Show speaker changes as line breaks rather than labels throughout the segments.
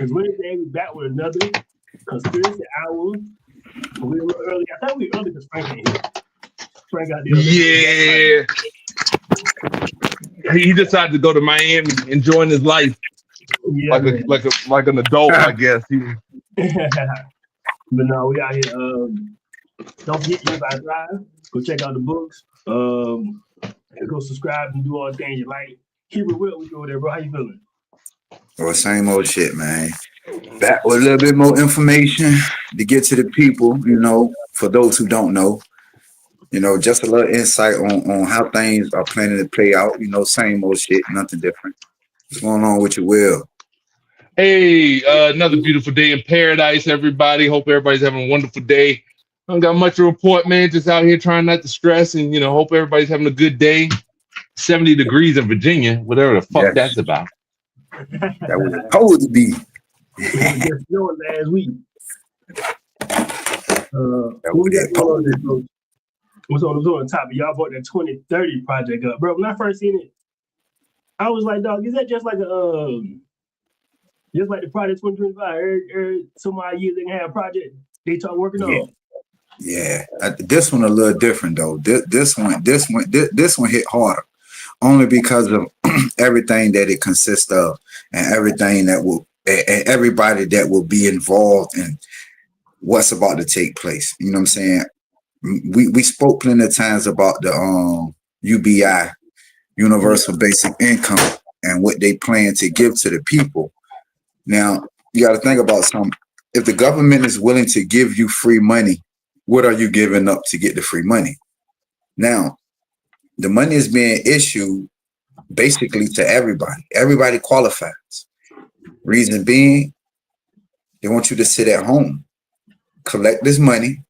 Because Wednesday we back with another conspiracy hour. We're a little early. I thought we were early because Frank ain't here. Frank got the
Yeah. He decided to go to Miami, enjoying his life
yeah,
like an adult, I guess.
But no, we out here. Don't forget to live live. Go check out the books. Go subscribe and do all the things you like. Keep it real with you over there, bro. How you feeling?
Well, same old shit, man. Back with a little bit more information to get to the people, you know, for those who don't know. You know, just a little insight on how things are planning to play out. You know, same old shit, nothing different. What's going on with your Will?
Hey, another beautiful day in paradise, everybody. Hope everybody's having a wonderful day. I don't got much to report, man. Just out here trying not to stress and, hope everybody's having a good day. 70 degrees in Virginia, whatever the fuck that's about.
That was supposed to be.
Just snowing last week. What we got going on there, What's on top of y'all brought that 2030 project up, bro? When I first seen it, I was like, dog, is that just like the project 2025? Some odd years they can have a project they start working on.
Yeah, this one a little different though. This one hit harder, only because of everything that it consists of and everything that will and everybody that will be involved in what's about to take place. You know what I'm saying? We spoke plenty of times about the UBI, Universal Basic Income, and what they plan to give to the people. Now, you got to think about something. If the government is willing to give you free money, what are you giving up to get the free money? Now, the money is being issued basically to everybody. Everybody qualifies. Reason being, they want you to sit at home, collect this money,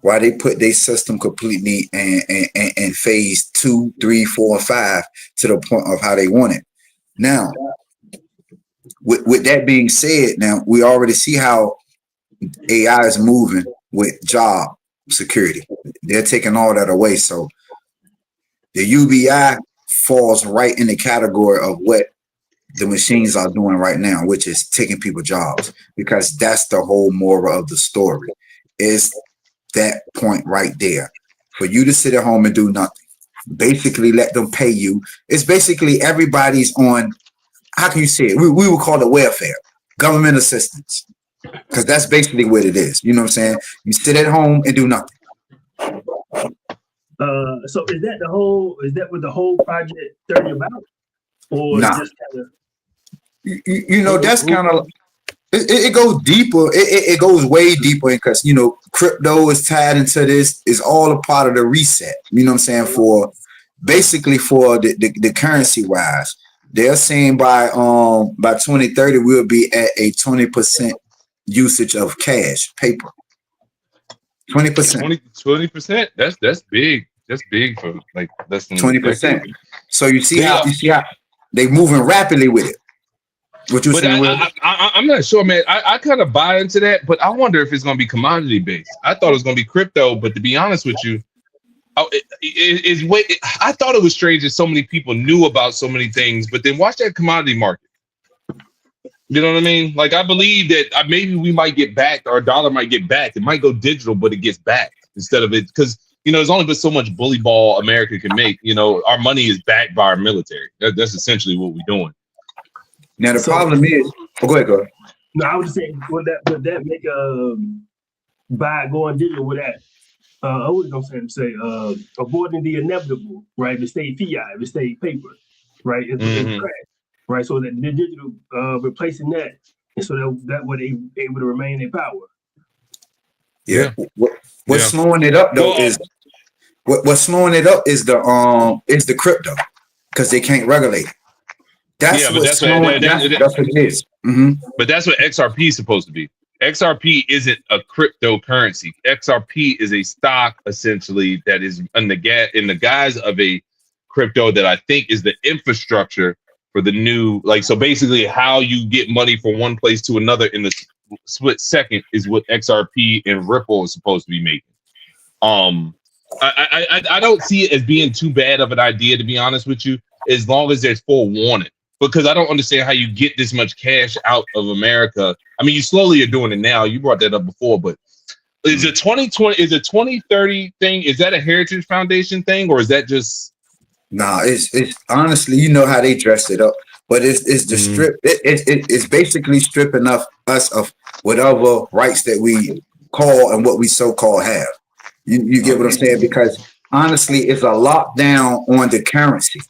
while they put their system completely in phase 2, 3, 4, 5 to the point of how they want it. Now, with that being said, now we already see how AI is moving with job security. They're taking all that away. So the UBI falls right in the category of what the machines are doing right now, which is taking people jobs, because that's the whole moral of the story. Is that point right there for you to sit at home and do nothing, basically let them pay you. It's basically everybody's on, how can you say it? We would call it welfare, government assistance, because that's basically what it is. You know what I'm saying? You sit at home and do nothing.
So is that what the whole project 30 about? Or just kind
of that's kind of it goes deeper. It goes way deeper because crypto is tied into this. Is all a part of the reset. You know what I'm saying? For basically for the currency wise, they're saying by 2030 we'll be at a 20% usage of cash paper. 20%.
20%. That's big. That's big for like less than
20%. So you see how they moving rapidly with it. What you saying?
I'm not sure, man. I kind of buy into that, but I wonder if it's going to be commodity based. I thought it was going to be crypto, but to be honest with you, I thought it was strange that so many people knew about so many things, but then watch that commodity market. You know what I mean? Like, I believe that maybe we might get back, our dollar might get back. It might go digital, but it gets back instead of it. Because, there's only but so much bully ball America can make. Our money is backed by our military. That's essentially what we're doing.
Now, the problem is, go ahead.
No, I was just saying, would that make by going digital with that? I was going to say, avoiding the inevitable, right? If it stayed fiat, if it stayed paper, right? It's crash, right? So that the digital replacing that, and so that way they able to remain in power.
Yeah. What's slowing it up though is what's slowing it up is the crypto, because they can't regulate it. That's what it is. Mm-hmm.
But that's what XRP is supposed to be. XRP isn't a cryptocurrency. XRP is a stock essentially that is in the guise of a crypto that I think is the infrastructure for the new, so basically how you get money from one place to another in the split second is what XRP and Ripple is supposed to be making. I don't see it as being too bad of an idea, to be honest with you, as long as there's forewarning. because I don't understand how you get this much cash out of America. I mean, you slowly are doing it now. You brought that up before, but is it 2020? Is it 2030 thing? Is that a Heritage Foundation thing, or is that just?
Nah, it's honestly, you know how they dressed it up, but it's the strip. It's basically stripping us of whatever rights that we call and what we so-called have. You get what I'm saying? Because honestly, it's a lockdown on the currency.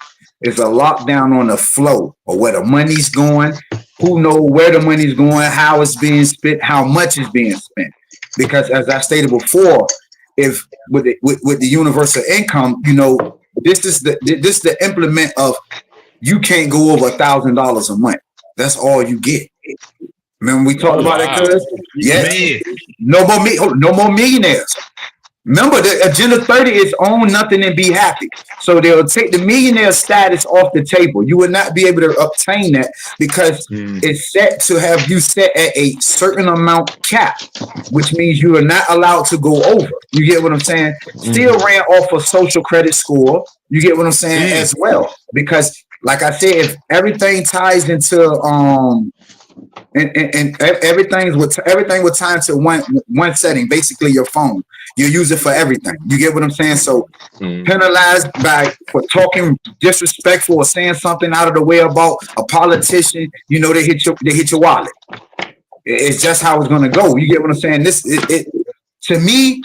It's a lockdown on the flow or where the money's going. Who know where the money's going, how it's being spent, how much is being spent. Because as I stated before, if with the universal income, you know, this is the implement of you can't go over $1,000 a month. That's all you get. Remember we talked about it, cuz? Yes. No more millionaires. Remember, the Agenda 30 is own nothing and be happy. So they'll take the millionaire status off the table. You will not be able to obtain that because it's set to have you set at a certain amount cap, which means you are not allowed to go over. You get what I'm saying? Still ran off a social credit score. You get what I'm saying as well. Because like I said, if everything ties into and everything with time to one setting, basically your phone. You use it for everything. You get what I'm saying? So penalized for talking disrespectful or saying something out of the way about a politician, you know, they hit your wallet. It's just how it's gonna go. You get what I'm saying? To me,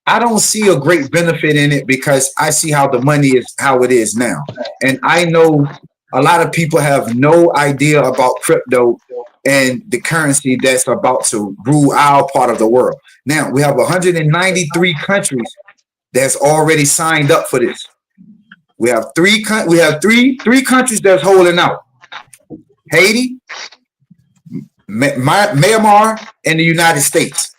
I don't see a great benefit in it because I see how the money is how it is now. And I know a lot of people have no idea about crypto and the currency that's about to rule our part of the world. Now we have 193 countries that's already signed up for this. We have three countries that's holding out: Haiti, Myanmar, and the United States.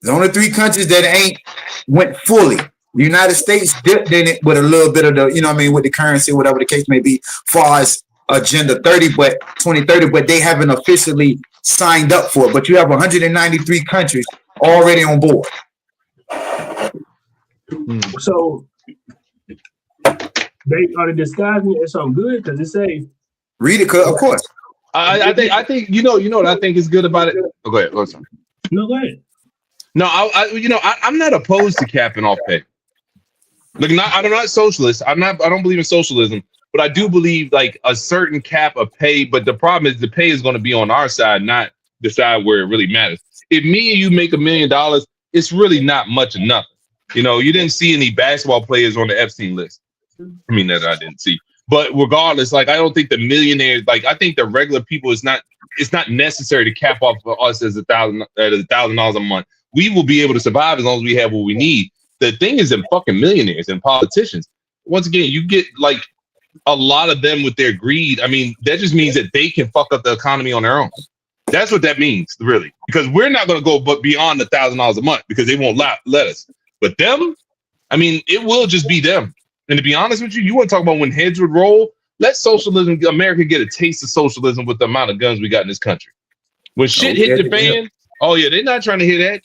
The only three countries that ain't went fully. The United States dipped in it with a little bit of the, you know what I mean, with the currency, whatever the case may be, far as Agenda 30, but 2030, but they haven't officially signed up for it. But you have 193 countries already on board.
So they are disguising it as something good because it say
read it, of course.
I think you know what I think is good about it. Oh, go ahead. Go ahead.
No, go ahead.
No, I'm not opposed to capping off pay. Look, I'm not socialist. I don't believe in socialism, but I do believe like a certain cap of pay. But the problem is the pay is going to be on our side, not the side where it really matters. If me and you make $1 million, it's really not much of nothing. You know, you didn't see any basketball players on the Epstein list. I mean, that I didn't see. But regardless, like I don't think the millionaires, like I think the regular people it's not necessary to cap off for us as $1,000 a month. We will be able to survive as long as we have what we need. The thing is in fucking millionaires and politicians. Once again, you get like a lot of them with their greed. I mean, that just means that they can fuck up the economy on their own. That's what that means, really. Because we're not going to go but beyond $1,000 a month because they won't let us. But them, I mean, it will just be them. And to be honest with you, you want to talk about when heads would roll? Let socialism, America get a taste of socialism with the amount of guns we got in this country. When shit hit the fan, oh yeah, they're not trying to hear that.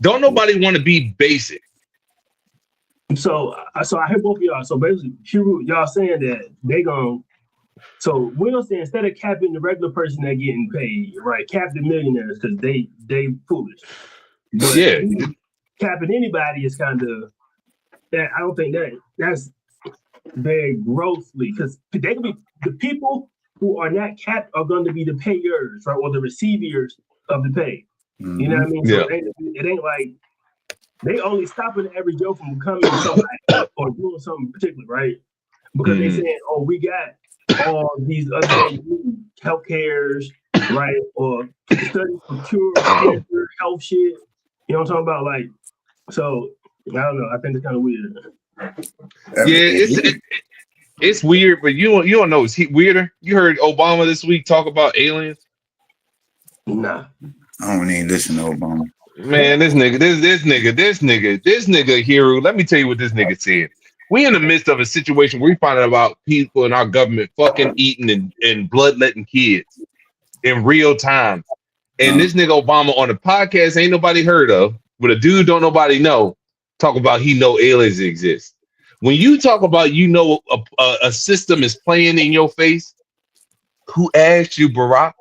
Don't nobody want to be basic.
So I hear both of y'all. So basically, y'all saying that they gonna. So we're saying instead of capping the regular person that getting paid, right? Cap the millionaires because they foolish. But
yeah,
capping anybody is kind of. I don't think that's very grossly because they can be the people who are not capped are going to be the payers, right, or the receivers of the pay. You know what I mean? So it ain't like they only stopping the average Joe from coming or doing something particular, right? Because they saying, oh, we got all these other health cares, right? Or studies for cure, cancer, health shit. You know what I'm talking about? Like, so I don't know. I think it's kind of weird.
Yeah, it's weird, but you don't know it's weirder. You heard Obama this week talk about aliens?
Nah.
I don't even listen to Obama.
Man, this nigga, hero. Let me tell you what this nigga said. We in the midst of a situation where we find out about people in our government fucking eating and bloodletting kids in real time. And this nigga Obama on a podcast ain't nobody heard of, with a dude don't nobody know, talk about he know aliens exist. When you talk about a system is playing in your face Who asked you, Barack?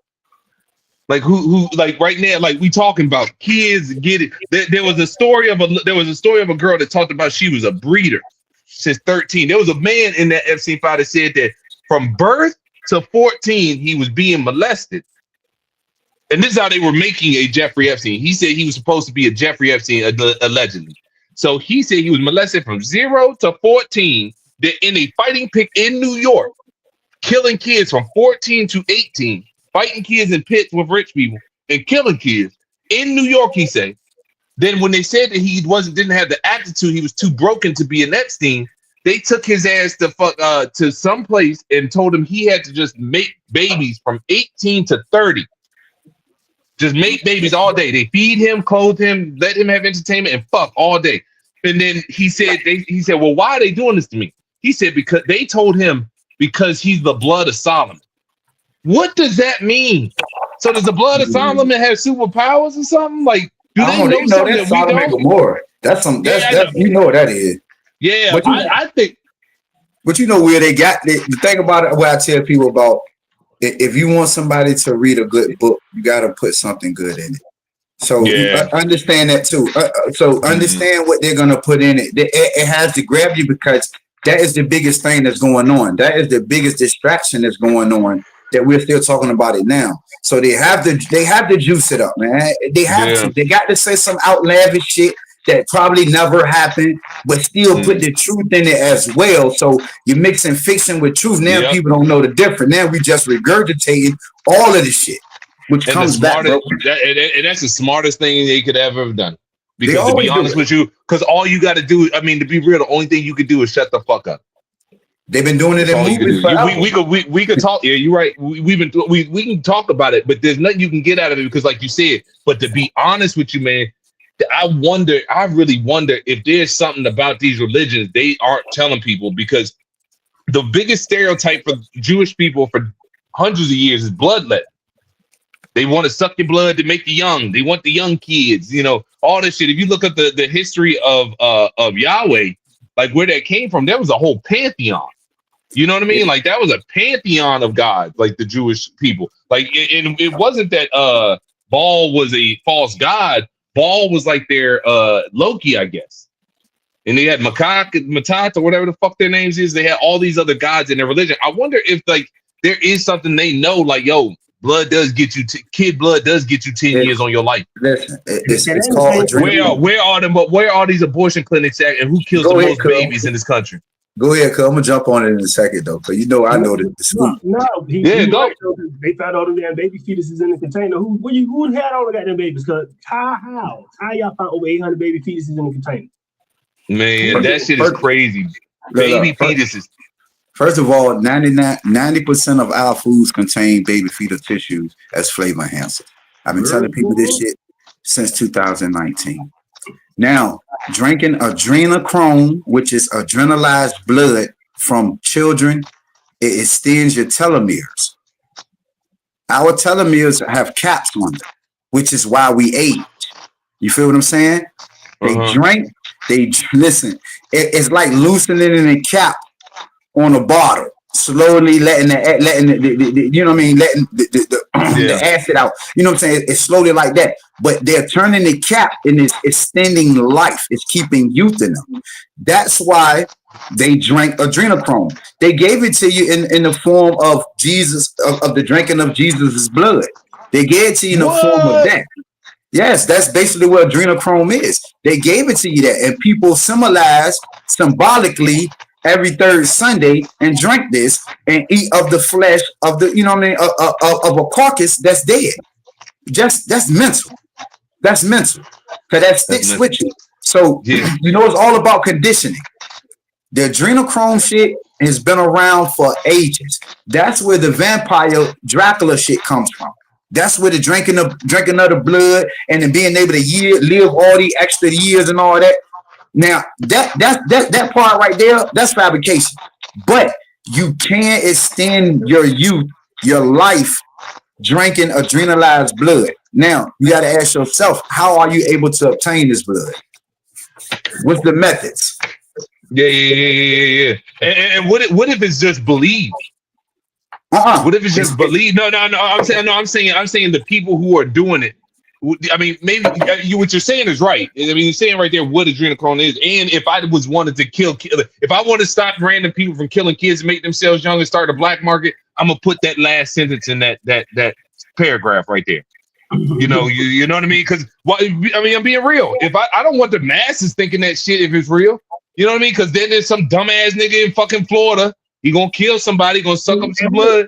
Like who like right now, like we talking about kids get it. There was a story of a girl that talked about she was a breeder since 13. There was a man in that Epstein file that said that from birth to 14 he was being molested. And this is how they were making a Jeffrey Epstein. He said he was supposed to be a Jeffrey Epstein allegedly. So he said he was molested from 0 to 14 in a fighting pit in New York, killing kids from 14 to 18. Fighting kids in pits with rich people and killing kids in New York, he said. Then when they said that he didn't have the aptitude, he was too broken to be an Epstein, they took his ass to some place and told him he had to just make babies from 18 to 30. Just make babies all day. They feed him, clothe him, let him have entertainment, and fuck all day. And then he said, well, why are they doing this to me? He said, because they told him because he's the blood of Solomon. What does that mean? So does the blood of Solomon have superpowers or something? Like, do they know something that we don't?
Gomorrah. That's you know what that is.
Yeah, but I think.
But you know where they got the thing about it. What I tell people about, if you want somebody to read a good book, you got to put something good in it. So understand that too. So understand what they're gonna put in it. It has to grab you because that is the biggest thing that's going on. That is the biggest distraction that's going on. That we're still talking about it now. So they have to juice it up, man. They have to. They got to say some outlandish shit that probably never happened, but still put the truth in it as well. So you're mixing fiction with truth. Now people don't know the difference. Now we just regurgitating all of the shit, which comes back.
And that's the smartest thing they could ever have done. Because to be honest with you, because all you got to do, I mean, to be real, the only thing you could do is shut the fuck up.
They've been doing it in movies forever.
We could talk. Yeah, you're right. We can talk about it, but there's nothing you can get out of it because, like you said. But to be honest with you, man, I really wonder if there's something about these religions they aren't telling people, because the biggest stereotype for Jewish people for hundreds of years is bloodlet. They want to suck your blood to make you young. They want the young kids, you know, all this shit. If you look at the history of Yahweh, like where that came from, there was a whole pantheon. You know what I mean? Like that was a pantheon of gods, like the Jewish people. Like it wasn't that Baal was a false god. Baal was like their Loki, I guess. And they had Matat or whatever the fuck their names is. They had all these other gods in their religion. I wonder if like there is something they know, like, yo, blood does get you kid blood does get you 10 years on your life.
Listen, it's called
where are these abortion clinics at, and who kills the most babies in this country?
Go ahead, cuz I'm gonna jump on it in a second though, because you know I know the scoop.
Go. They found all the damn baby fetuses in the container. Who had all the goddamn babies? Cause how y'all found over 800 baby fetuses in the container?
Man, that shit is crazy. Baby fetuses.
First of all, 90% of our foods contain baby fetal tissues as flavor enhancer. I've been telling people this shit since 2019. Now, drinking adrenochrome, which is adrenalized blood from children, it extends your telomeres. Our telomeres have caps on them, which is why we age. You feel what I'm saying? Listen, it's like loosening a cap on a bottle, slowly letting the you know what I mean, letting the acid out. You know what I'm saying? It's slowly like that. But they're turning the cap and it's extending life. It's keeping youth in them. That's why they drank adrenochrome. They gave it to you in the form of Jesus, of the drinking of Jesus' blood. They gave it to you in the form of that. Yes, that's basically what adrenochrome is. They gave it to you that, and people symbolically every third Sunday and drink this and eat of the flesh of the, you know what I mean, of a carcass that's dead. That's mental. That's mental. Because that sticks with you. So, you know, it's all about conditioning. The adrenochrome shit has been around for ages. That's where the vampire Dracula shit comes from. That's where the drinking of the blood and then being able to live all the extra years and all that. Now, that part right there, that's fabrication. But you can extend your youth, your life, drinking adrenalized blood. Now, you got to ask yourself, how are you able to obtain this blood? What's the methods?
Yeah. And what if it's just believed? What if it's just believe? No. I'm saying the people who are doing it. I mean, maybe what you're saying is right. I mean, you're saying right there what adrenochrome is. And if I wanted to if I want to stop random people from killing kids, make themselves young, and start a black market, I'm gonna put that last sentence in that paragraph right there. You know what I mean? Because I'm being real. If I don't want the masses thinking that shit if it's real. You know what I mean? Because then there's some dumbass nigga in fucking Florida. He gonna kill somebody, gonna suck up some blood.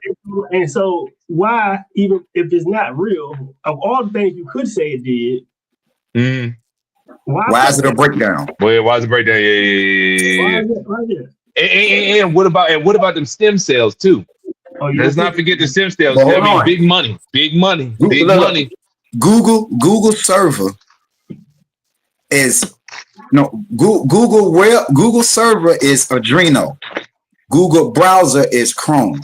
And so why, even if it's not real, of all the things you could say it did,
why is it a breakdown?
Well, why is it a breakdown? Yeah. And what about them stem cells too? Let's not forget the stem cells. I mean, big money.
Google server is Google server is Adreno. Google browser is Chrome.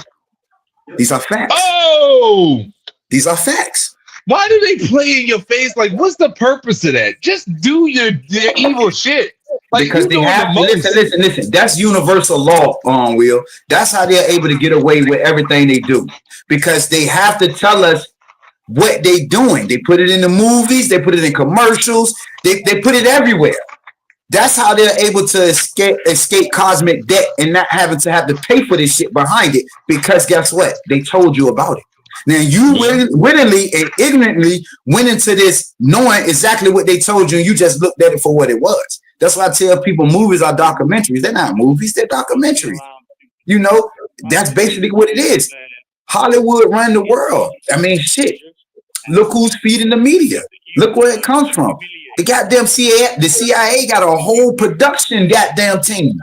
These are facts.
Oh,
these are facts.
Why do they play in your face? Like, what's the purpose of that? Just do your evil shit. Like,
because they have to listen. That's universal law, Will. That's how they're able to get away with everything they do. Because they have to tell us what they doing. They put it in the movies. They put it in commercials. They put it everywhere. That's how they're able to escape cosmic debt and not having to have to pay for this shit behind it. Because guess what? They told you about it. Now you willingly and ignorantly went into this knowing exactly what they told you, and you just looked at it for what it was. That's why I tell people movies are documentaries. They're not movies, they're documentaries. You know, that's basically what it is. Hollywood run the world. I mean, shit. Look who's feeding the media. Look where it comes from. The goddamn CIA got a whole production goddamn team.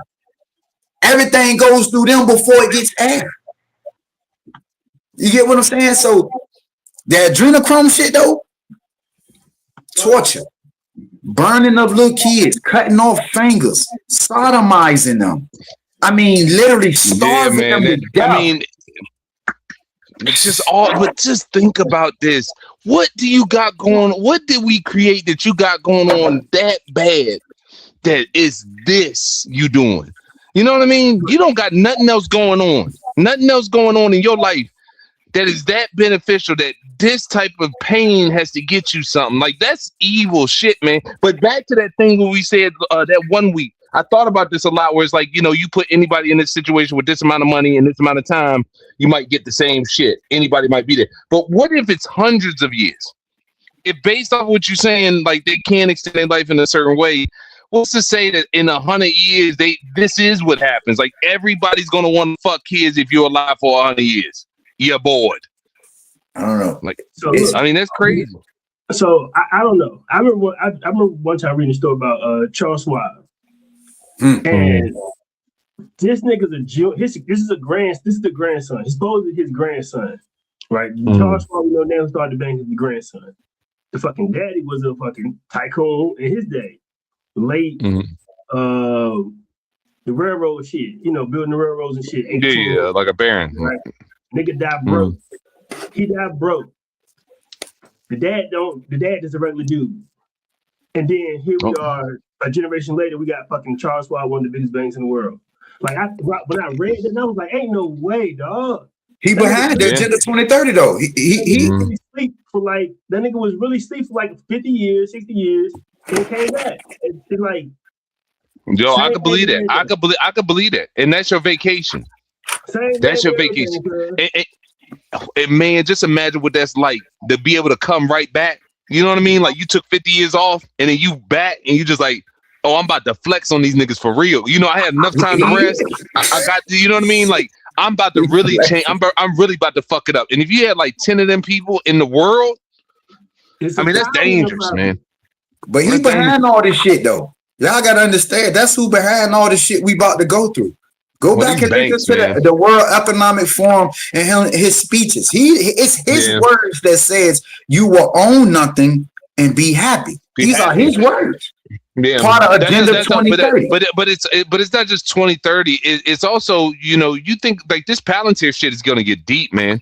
Everything goes through them before it gets aired. You get what I'm saying? So the adrenochrome shit though, torture, burning of little kids, cutting off fingers, sodomizing them. I mean, literally starving them to death.
I mean, it's just all. But just think about this. What do you got going? What did we create that you got going on that bad? That is this you doing? You know what I mean? You don't got nothing else going on. Nothing else going on in your life that is that beneficial, that this type of pain has to get you something. Like, that's evil shit, man. But back to that thing where we said that 1 week, I thought about this a lot, where it's like, you know, you put anybody in this situation with this amount of money and this amount of time, you might get the same shit. Anybody might be there. But what if it's hundreds of years? If based off what you're saying, like, they can't extend their life in a certain way, what's to say that in 100 years, this is what happens? Like, everybody's going to want to fuck kids if you're alive for 100 years. You're bored.
I don't know.
Like, I mean, that's crazy.
So I don't know. I remember one time reading a story about Charles Schwab, and this nigga's a Jew. This is the grandson. It's supposedly his grandson, right? Charles Schwab, we know now, started the bank as the grandson. The fucking daddy was a fucking tycoon in his day, late. The railroad shit, you know, building the railroads and shit.
Yeah, like a baron.
Right? Nigga died broke. He died broke. The dad is a regular dude. And then here we are, a generation later, we got fucking Charles Schwab, one of the biggest banks in the world. Like, when I read that, I was like, ain't no way, dog.
He behind the Agenda 2030 though. He
really sleep for like, that nigga was really asleep for like 50 years, 60 years, and came back. It's like,
yo, I could believe that. I could believe that. And that's your vacation. That's your vacation. And man, just imagine what that's like, to be able to come right back. You know what I mean? Like, you took 50 years off and then you back and you just like, oh, I'm about to flex on these niggas for real. You know, I had enough time to rest. I got, you know what I mean? Like, I'm about to really change. I'm really about to fuck it up. And if you had like 10 of them people in the world, I mean, that's dangerous, man.
But he behind all this shit though. Y'all gotta understand, that's who behind all the shit we about to go through. Go back and listen to the World Economic Forum and his speeches. It's his words that says you will own nothing and be happy. These are his words.
Yeah,
part of Agenda 2030.
But it's not just 2030. It's also, you know, you think like this Palantir shit is gonna get deep, man.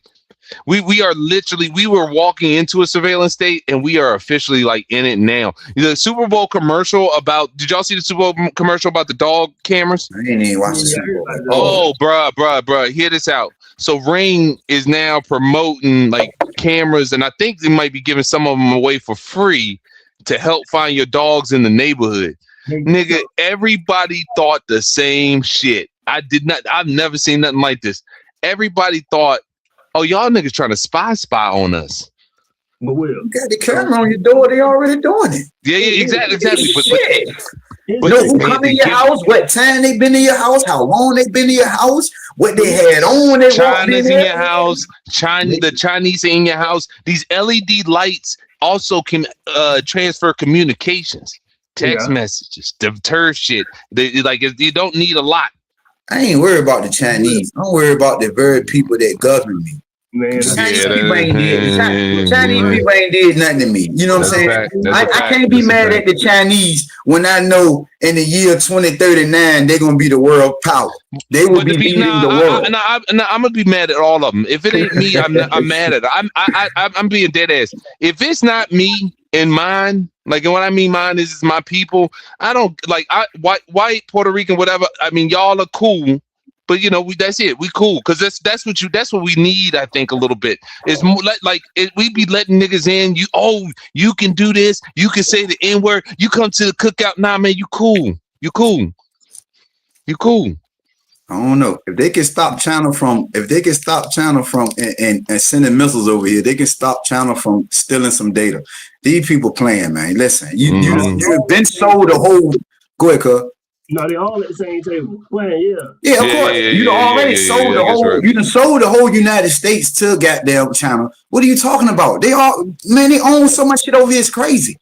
We are literally, we were walking into a surveillance state and we are officially like in it now. The Super Bowl commercial about, did y'all see the Super Bowl commercial about the dog cameras?
I didn't even watch the Super Bowl.
Oh, bruh, hear this out. So Ring is now promoting like cameras, and I think they might be giving some of them away for free to help find your dogs in the neighborhood. Nigga, everybody thought the same shit. I've never seen nothing like this. Everybody thought, oh, y'all niggas trying to spy on us.
But Will,
You got the camera on your door, they already doing it.
Yeah, exactly.
But know who come in your house, what time they been in your house, how long they been in your house, what they had on. They
China's in your house. The Chinese in your house. These LED lights also can transfer communications, text messages, deter shit. You don't need a lot.
I ain't worried about the Chinese. I'm worried about the very people that govern me.
Man,
Chinese people ain't did nothing to me. You know what I'm saying? I can't be mad at the Chinese when I know in the year 2039 they're gonna be the world power. They will be leading the world.
I'm gonna be mad at all of them. If it ain't me, I'm mad at it. I'm being dead ass. If it's not me and mine, like, and what I mean mine is my people. I don't like white Puerto Rican, whatever. I mean, y'all are cool. But you know, that's it. We cool because that's what we need. I think a little bit. It's more we be letting niggas in. You can do this. You can say the N-word. You come to the cookout. Nah, man, you cool. You cool.
I don't know if they can stop China from and sending missiles over here. They can stop China from stealing some data. These people playing, man. Listen, you've been sold the whole. Go ahead, cuz.
No, they all at the same table. Playing,
yeah, of course. You done already sold the whole. Right. You done sold the whole United States to goddamn China. What are you talking about? They own so much shit over here. It's crazy.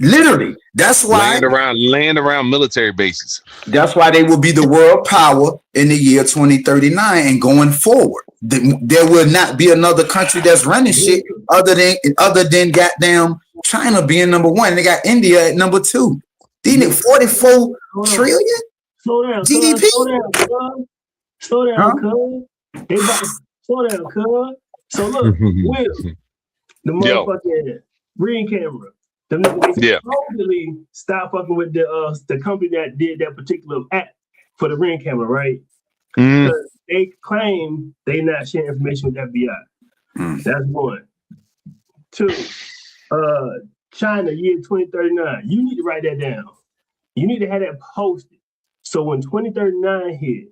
Literally, that's why
land around military bases.
That's why they will be the world power in the year 2039 and going forward. There will not be another country that's running shit other than goddamn China being number one. They got India at number 2. These niggas 44 trillion
slow down,
GDP.
Slow down, cuz. They about to slow down, cuz. So look, Will, the motherfucking Ring camera. Them niggas supposedly stop fucking with the company that did that particular app for the Ring camera, right? Because they claim they not sharing information with the FBI. That's one. 2. China, year 2039. You need to write that down. You need to have that posted. So when 2039 hit,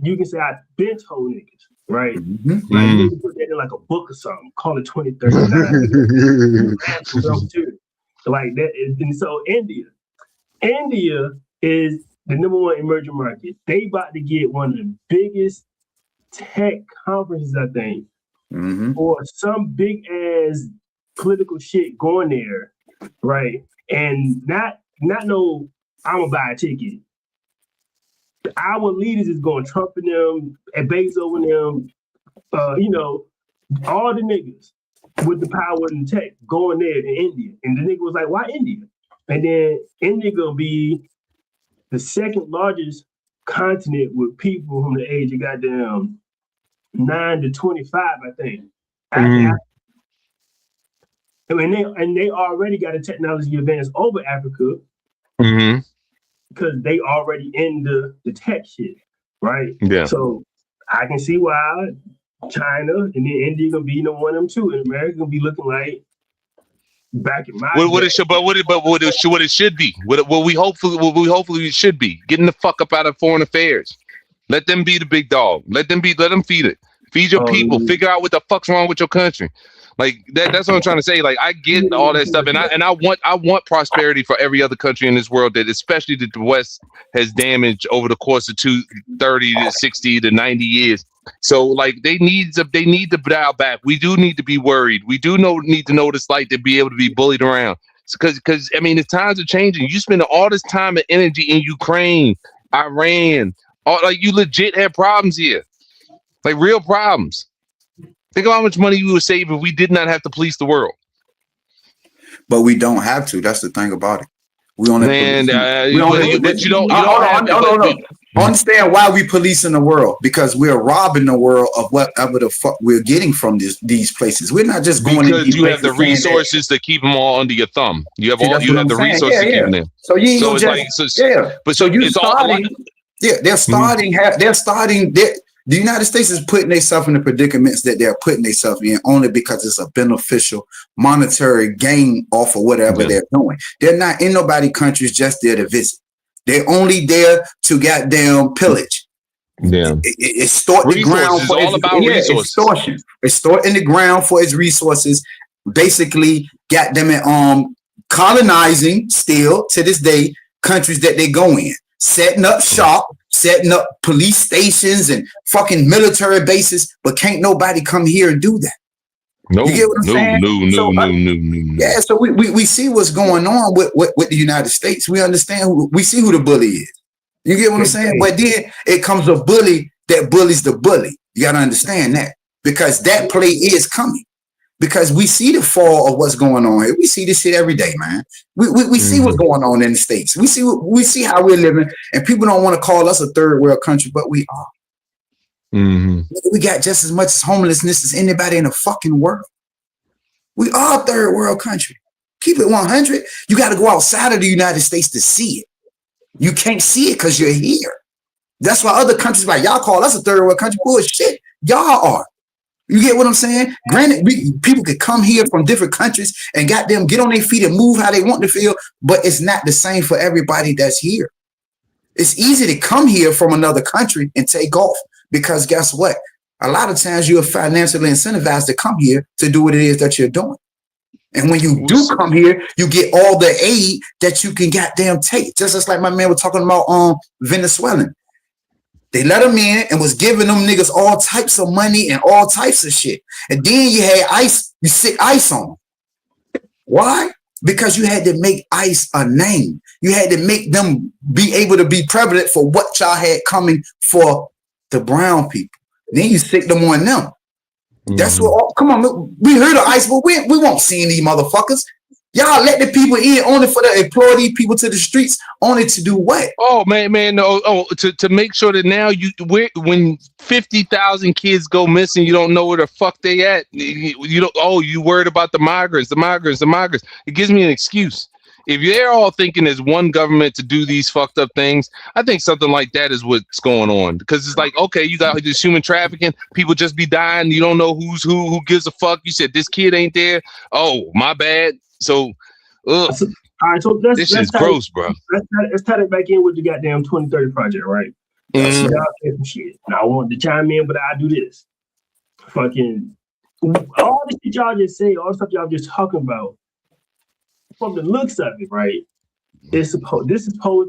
you can say, I've been told niggas, right? Like, you need to put that in like a book or something. Call it 2039. Like that. And so India is the number 1 emerging market. They about to get one of the biggest tech conferences, I think, or some big ass political shit going there, right? And not no, I'm gonna buy a ticket. Our leaders is going Trump and them and Bezos and them, all the niggas with the power and tech going there in India. And the nigga was like, why India? And then India gonna be the second largest continent with people from the age of goddamn 9 to 25, I think. And they already got a technology advance over Africa because they already in the tech shit, right? Yeah. So I can see why China and then India gonna be one of them too, and America gonna be looking like back in my
what it should be. What we hopefully should be getting the fuck up out of foreign affairs. Let them be the big dog. Let them feed it. Feed your people. Figure out what the fuck's wrong with your country. Like that's what I'm trying to say. Like I get all that stuff, and I want prosperity for every other country in this world, that especially that the West has damaged over the course of 30 to 60 to 90 years. So like they need to dial back. We do need to be worried. We do need to know what it's like to be able to be bullied around. Because I mean, the times are changing. You spend all this time and energy in Ukraine, Iran, like you legit have problems here, like real problems. Think of how much money we would save if we did not have to police the world. But
we don't have to. That's the thing about it. We only understand why we policing the world, because we're robbing the world of whatever the fuck we're getting from these places. We're not just going
because you have the resources to keep them all under your thumb. You have the resources to keep them there.
So you ain't they're starting. The United States is putting themselves in the predicaments that they're putting themselves in only because it's a beneficial monetary gain off of whatever they're doing. They're not in nobody countries just there to visit. They're only there to goddamn pillage.
Yeah.
Extort the ground for
all about resources.
Extortion. Extorting the ground for its resources. Basically, got them colonizing still to this day countries that they go in. Setting up shop, setting up police stations and fucking military bases, but can't nobody come here and do that.
No,
you get what I'm saying?
No.
Yeah, so we see what's going on with the United States. We understand, we see who the bully is. You get what I'm saying? But then it comes a bully that bullies the bully. You got to understand that, because that play is coming. Because we see the fall of what's going on here. We see this shit every day, man. We see what's going on in the States. We see how we're living, and people don't want to call us a third world country, but we are. We got just as much homelessness as anybody in the fucking world. We are a third world country. Keep it 100. You got to go outside of the United States to see it. You can't see it because you're here. That's why other countries like y'all call us a third world country. Bullshit. Y'all are. You get what I'm saying? Granted, people could come here from different countries and goddamn get on their feet and move how they want to feel, but it's not the same for everybody that's here. It's easy to come here from another country and take off, because guess what? A lot of times you're financially incentivized to come here to do what it is that you're doing. And when you do come here, you get all the aid that you can goddamn take. Just as like my man was talking about Venezuelan. They let them in and was giving them niggas all types of money and all types of shit. And then you had ICE, you sick ICE on them. Why? Because you had to make ICE a name. You had to make them be able to be prevalent for what y'all had coming for the brown people. Then you sick them on them. That's what, come on, look, we heard of ICE, but we won't see any motherfuckers. Y'all let the people in only for the employ these people to the streets, only to do what?
Oh man, no. Oh, to make sure that now when 50,000 kids go missing, you don't know where the fuck they at. You don't. Oh, you worried about the migrants. It gives me an excuse. If they're all thinking there's one government to do these fucked up things, I think something like that is what's going on. Because it's like, okay, you got this human trafficking, people just be dying. You don't know who's who gives a fuck. You said this kid ain't there. Oh, my bad. So,
all right, so
this is gross, bro.
Let's tie it back in with the goddamn 2030 project, right? Y'all say some shit. Now I want to chime in, but I do this. Fucking all the shit y'all just say, all the stuff y'all just talking about. From the looks of it, right? This is supposed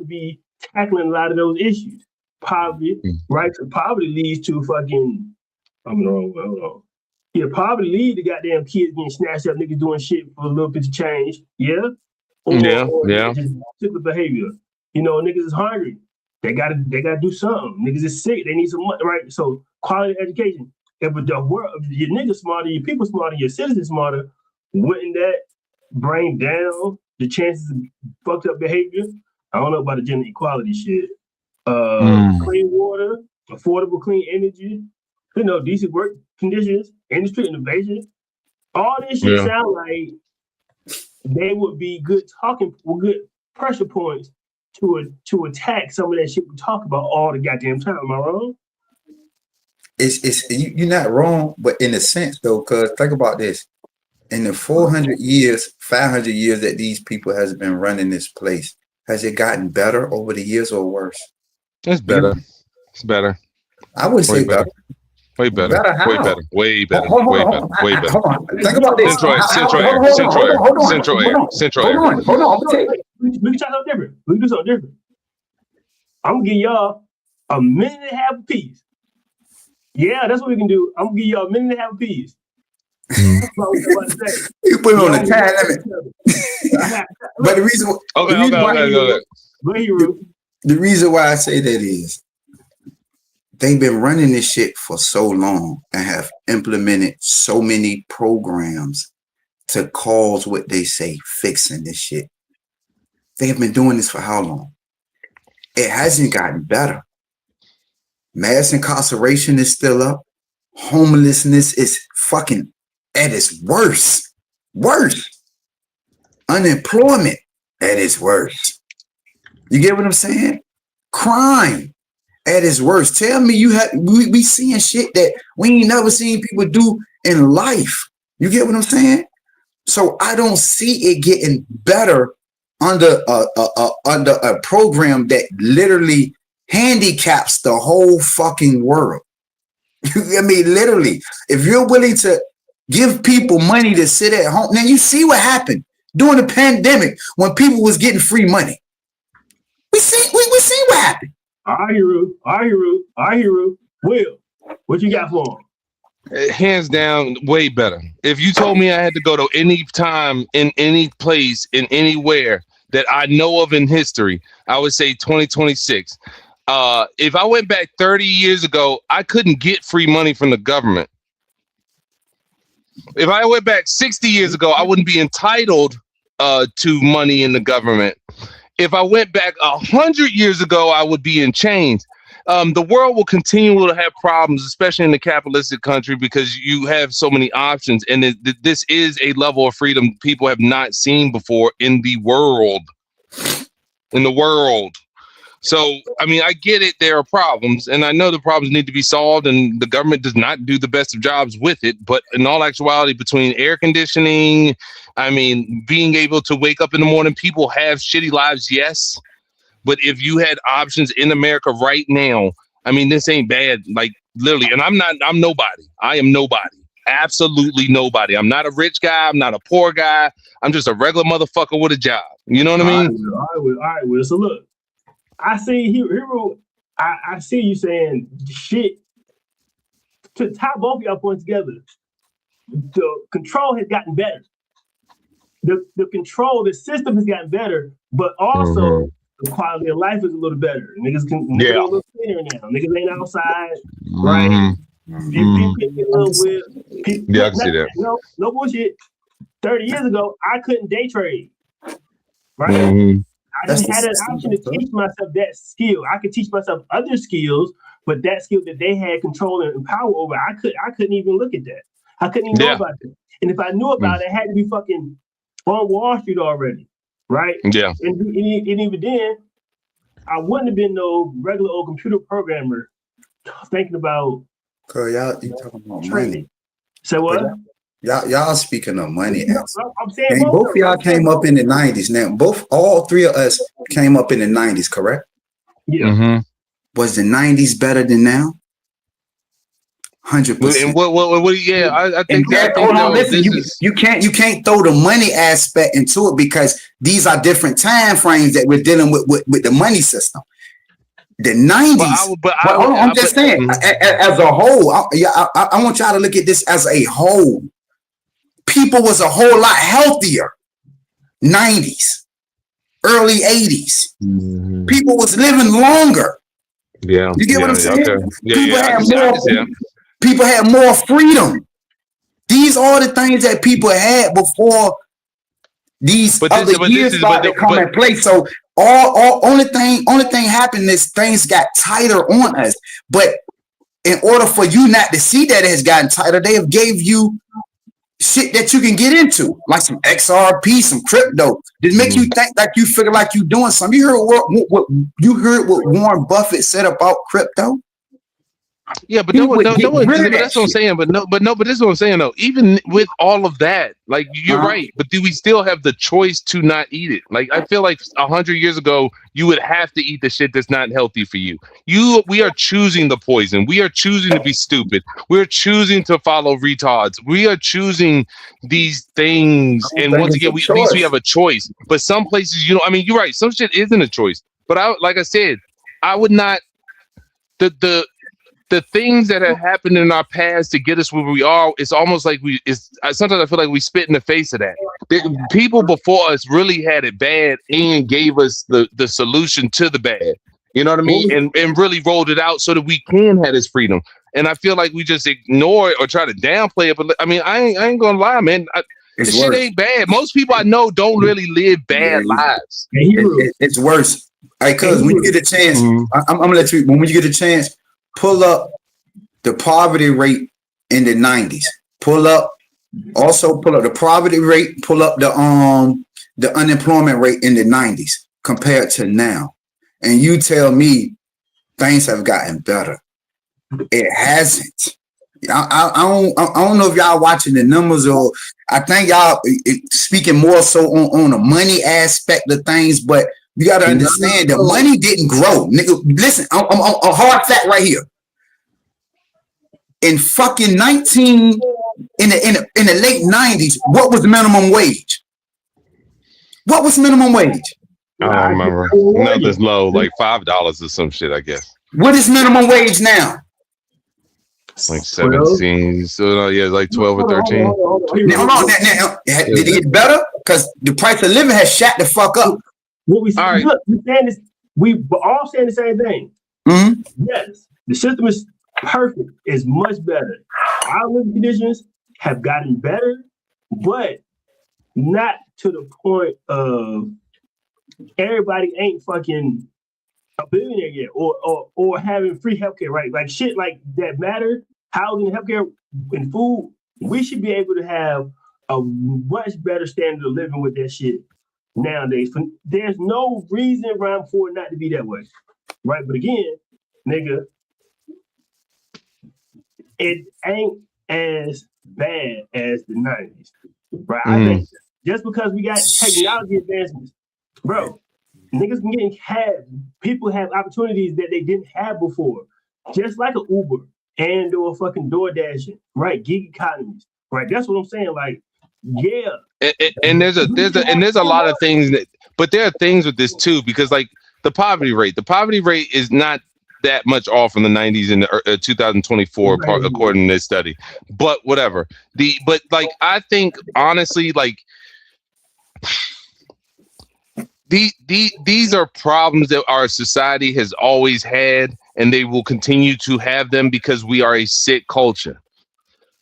to be tackling a lot of those issues. Poverty, right? So poverty leads to fucking. I'm wrong. Hold on. Yeah, poverty lead to goddamn kids getting snatched up, niggas doing shit for a little bit of change. Yeah? Or just typical behavior. You know, niggas is hungry. They gotta do something. Niggas is sick. They need some money, right? So quality education. If the world, if your niggas smarter, your people smarter, your citizens smarter, wouldn't that bring down the chances of fucked up behavior? I don't know about the gender equality shit. Clean water, affordable clean energy, you know, decent work conditions, industry innovation. All this shit sound like they would be good pressure points to attack some of that shit we talk about all the goddamn time. Am I wrong?
You're not wrong, but in a sense though, because think about this. In the 400 years, 500 years that these people has been running this place, has it gotten better over the years or worse?
It's better. It's better.
I would say better.
Way better. Way better.
Think about this.
Central air.
Hold on. We can try something different. We can do something different. I'm gonna give y'all a minute and a half apiece. Yeah, that's what we can do. I'm gonna give y'all a minute and a half apiece.
You put it on the time limit. But the reason why I say that is they've been running this shit for so long and have implemented so many programs to cause what they say fixing this shit. They have been doing this for how long? It hasn't gotten better. Mass incarceration is still up. Homelessness is fucking at its worst. Unemployment at its worst. You get what I'm saying? Crime at its worst. Tell me we seeing shit that we ain't never seen people do in life. You get what I'm saying? So I don't see it getting better under a program that literally handicaps the whole fucking world. I mean, literally, if you're willing to give people money to sit at home, now you see what happened during the pandemic when people was getting free money. We see what happened.
I hear you. Will, what you got for him?
Hands down, way better. If you told me I had to go to any time, in any place, in anywhere that I know of in history, I would say 2026. If I went back 30 years ago, I couldn't get free money from the government. If I went back 60 years ago, I wouldn't be entitled to money in the government. If I went back 100 years ago, I would be in chains. The world will continue to have problems, especially in the capitalistic country, because you have so many options. And this is a level of freedom people have not seen before in the world. So, I mean, I get it. There are problems, and I know the problems need to be solved, and the government does not do the best of jobs with it. But in all actuality, between air conditioning, I mean, being able to wake up in the morning, people have shitty lives, yes. But if you had options in America right now, I mean, this ain't bad. Like, literally, and I'm nobody. I am nobody. Absolutely nobody. I'm not a rich guy. I'm not a poor guy. I'm just a regular motherfucker with a job. You know what I mean?
All right, Will. So look, I see Hero. I see you saying shit. To tie both of y'all points together, the control has gotten better. The control, the system has gotten better, but also the quality of life is a little better. Niggas can a little cleaner now. Niggas ain't outside, right?
Yeah, I can see that.
No bullshit. 30 years ago, I couldn't day trade, right? I didn't have an option to teach myself that skill. I could teach myself other skills, but that skill that they had control and power over, I couldn't even look at that. I couldn't even know about it. And if I knew about it, I had to be fucking on Wall Street already, right?
Yeah.
And even then, I wouldn't have been no regular old computer programmer thinking about
y'all you talking about
trading.
money.
So what?
Y'all speaking of money.
I'm saying
both of y'all came up in the 90s. Now, all three of us came up in the 90s, correct?
Yeah.
Mm-hmm.
Was the 90s better than now? 100%.
And what yeah, I think that.
Hold on, listen. You can't throw the money aspect into it because these are different time frames that we're dealing with the money system. The 90s. I'm just saying, as a whole, I want y'all to look at this as a whole. People was a whole lot healthier. 90s, early 80s. Mm-hmm. People was living longer.
Yeah.
You get what I'm saying?
Okay.
People had more freedom. These are the things that people had before these years started to come in place. So only thing happened is things got tighter on us. But in order for you not to see that it has gotten tighter, they have gave you shit that you can get into, like some XRP, some crypto. Did make you think like you figure like you doing something. You heard what Warren Buffett said about crypto?
Yeah, but that's what I'm saying. But this is what I'm saying though. Even with all of that, like you're right, but do we still have the choice to not eat it? Like I feel like 100 years ago, you would have to eat the shit that's not healthy for you. We are choosing the poison. We are choosing to be stupid. We're choosing to follow retards. We are choosing these things, and once again, at least we have a choice. But some places, you're right. Some shit isn't a choice. But like I said, I would not the things that have happened in our past to get us where we are, it's almost like sometimes I feel like we spit in the face of that. The people before us really had it bad and gave us the solution to the bad. You know what I mean? And really rolled it out so that we can have this freedom. And I feel like we just ignore it or try to downplay it. But I mean, I ain't gonna lie, man. This shit ain't bad. Most people I know don't really live bad lives.
It's worse. Because when you get a chance, I'm gonna let you. When you get a chance, pull up the poverty rate in the 90s. Pull up the poverty rate. Pull up the unemployment rate in the 90s compared to now, and you tell me things have gotten better. It hasn't. I don't know if y'all watching the numbers, or I think y'all speaking more so on the money aspect of things, but you got to understand that money didn't grow. Nigga, listen, I'm a hard fact right here. In fucking in the late 90s, what was minimum wage? What was minimum wage?
I don't remember. Nothing's low, like $5 or some shit, I guess.
What is minimum wage now?
Like 17. So yeah, like 12 or 13.
Now, hold on. Now, did it get better? Because the price of living has shot the fuck up.
What we saying? Look, we all saying the same thing.
Mm-hmm.
Yes, the system is perfect. It's much better. Our living conditions have gotten better, but not to the point of everybody ain't fucking a billionaire yet, or having free healthcare, right? Like shit like that matter, housing, healthcare, and food. We should be able to have a much better standard of living with that shit nowadays. There's no reason around for it not to be that way, right? But again, nigga, it ain't as bad as the 90s, right? I think just because we got technology advancements, bro, niggas people have opportunities that they didn't have before, just like an Uber and or fucking DoorDash, right? Gig economies, right? That's what I'm saying. Like, yeah.
And there's a lot of things but there are things with this too, because like the poverty rate is not that much off from the 90s in the 2024 part, according to this study. But whatever. But like I think honestly, like these are problems that our society has always had, and they will continue to have them because we are a sick culture.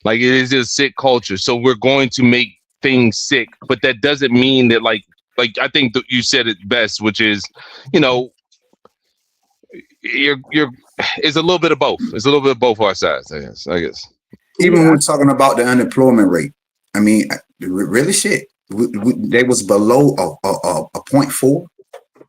Like it is a sick culture, so we're going to make things sick. But that doesn't mean that like I think that you said it best, which is, you know, you're it's a little bit of both. It's a little bit of both our sides, I guess.
Even when talking about the unemployment rate, I mean, really shit. They was below a 0.4.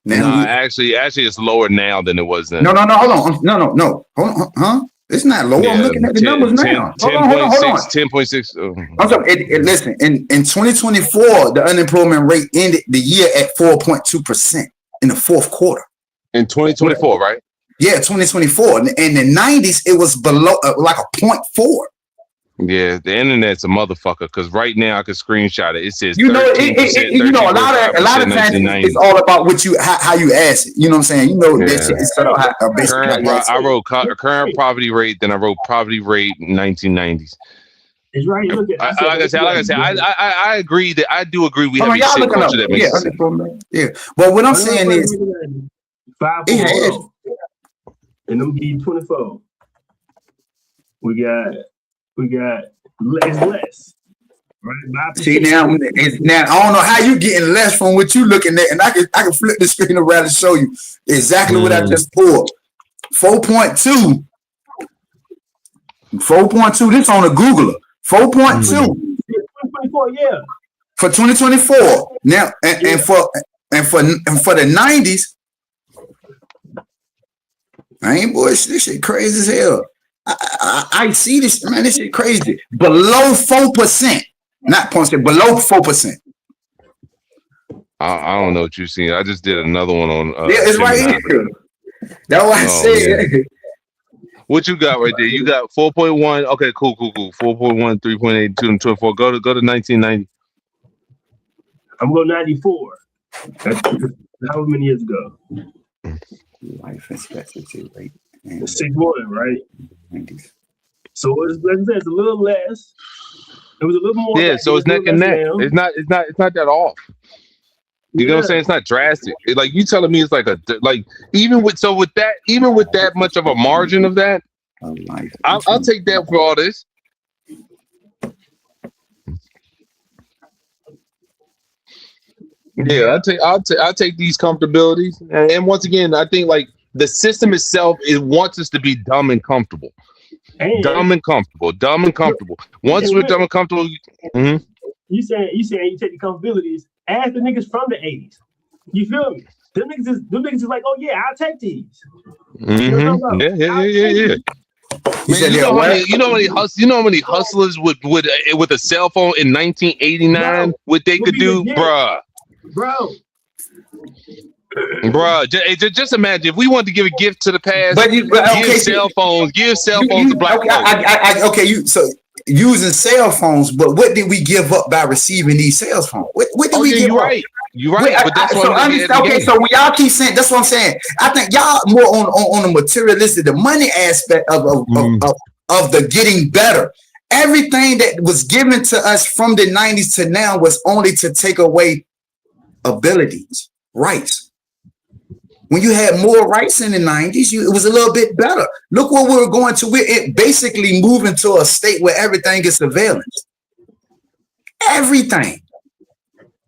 Now, actually, it's lower now than it was then.
No, hold on. Hold on, huh? It's not low. I'm looking at the numbers now.
10.6.
I'm sorry. Listen, in 2024, the unemployment rate ended the year at 4.2% in the fourth quarter.
In 2024, right?
Yeah, 2024. In the 90s, it was below like a 0.4.
Yeah, the internet's a motherfucker, because right now I can screenshot it. It says 13%,
a lot of times it's all about how you ask it. You know what I'm saying? You know, that shit is set up
I wrote current poverty rate, then I wrote poverty rate 1990s.
It's right. Look at
like I said, I agree that I do agree we have a sick culture that makes it.
Yeah, but what I'm saying is
5.0, and them be 24. We got it's less. Right?
See now I don't know how you getting less from what you looking at, and I can flip the screen around and show you exactly what I just pulled. 4.2. 4.2. This on a Googler. 4.2.
2024, yeah.
For 2024. Now and for the 90s. I ain't bullshit. This shit crazy as hell. I see this, man. This shit crazy. Below 4%, not 0.6, below 4%.
I don't know what you've seen. I just did another one on.
It's right here. That's what I said.
Yeah. What you got right there? You got 4.1. Okay, cool. 4.1, 3.8, 2, and 24. Go to 1990.
I'm going 94. That's how many years ago?
Life expectancy rate.
6.1, right?
90s.
So it's a little less. It was a little more.
Yeah, so it's neck and neck. It's not that off. You know what I'm saying? It's not drastic. Like you telling me, it's like even with that much of a margin of that, I'll take that for all this. Yeah, I'll take these comfortabilities. And once again, I think like the system itself, it wants us to be dumb and comfortable. Dumb and comfortable. Once we're dumb and comfortable,
you saying you take the comfortabilities. Ask the niggas from the 80s. You feel me? Them niggas is like, oh yeah, I'll take these.
Mm-hmm. Yeah. Man, you know how many hustlers would with a cell phone in 1989 what they could do, bruh. Just imagine if we wanted to give a gift to the past. Give cell phones to black folks.
So using cell phones, but what did we give up by receiving these cell phones? What did we give up? You're right. But that's so when y'all keep saying, that's what I'm saying. I think y'all more on the materialistic, the money aspect of the getting better. Everything that was given to us from the 90s to now was only to take away abilities, rights. When you had more rights in the 90s, it was a little bit better. Look what we're going to. We're basically moving to a state where everything is surveillance. Everything.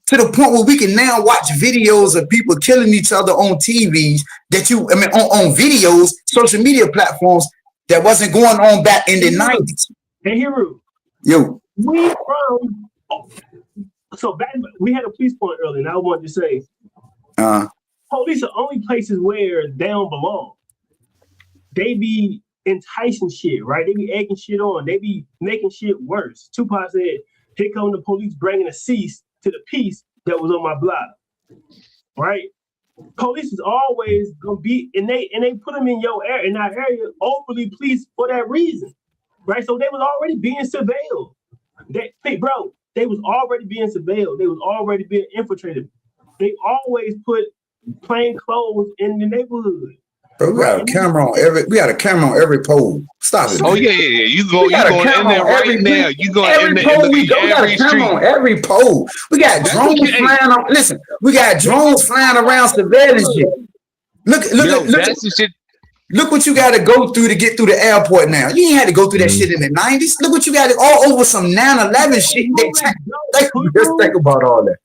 To the point where we can now watch videos of people killing each other on TVs on videos, social media platforms that wasn't going on back in the 90s.
Hey, Hero.
Yo.
We had a police point earlier, and I wanted to say, police are only places where they don't belong. They be enticing shit, right? They be egging shit on. They be making shit worse. Tupac said, here come the police bringing a cease to the peace that was on my block, right? Police is always gonna be, and they put them in your area, in our area, overly policed for that reason, right? So they was already being surveilled. They was already being surveilled. They was already being infiltrated. They always put plain clothes in the neighborhood.
Bro, we got a camera on every pole. Stop it.
Oh yeah. You going in there right now. You going in there.
We got a camera on every pole. We got drones flying on. Listen, we got drones flying around surveillance shit. Look what you got to go through to get through the airport now. You ain't had to go through that shit in the 90s. Look what you got all over some 9/11 shit. Just think about all that.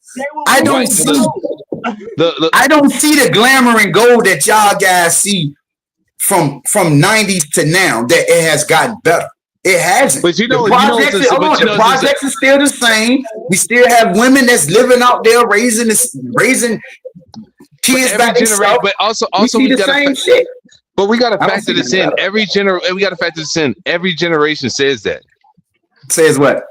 I don't see the glamour and gold that y'all guys see from 90s to now, that it has gotten better. It hasn't.
But
the projects are still the same. We still have women that's living out there raising kids by themselves.
But also
we the same shit.
But we gotta factor this in. Every generation says that.
Says what?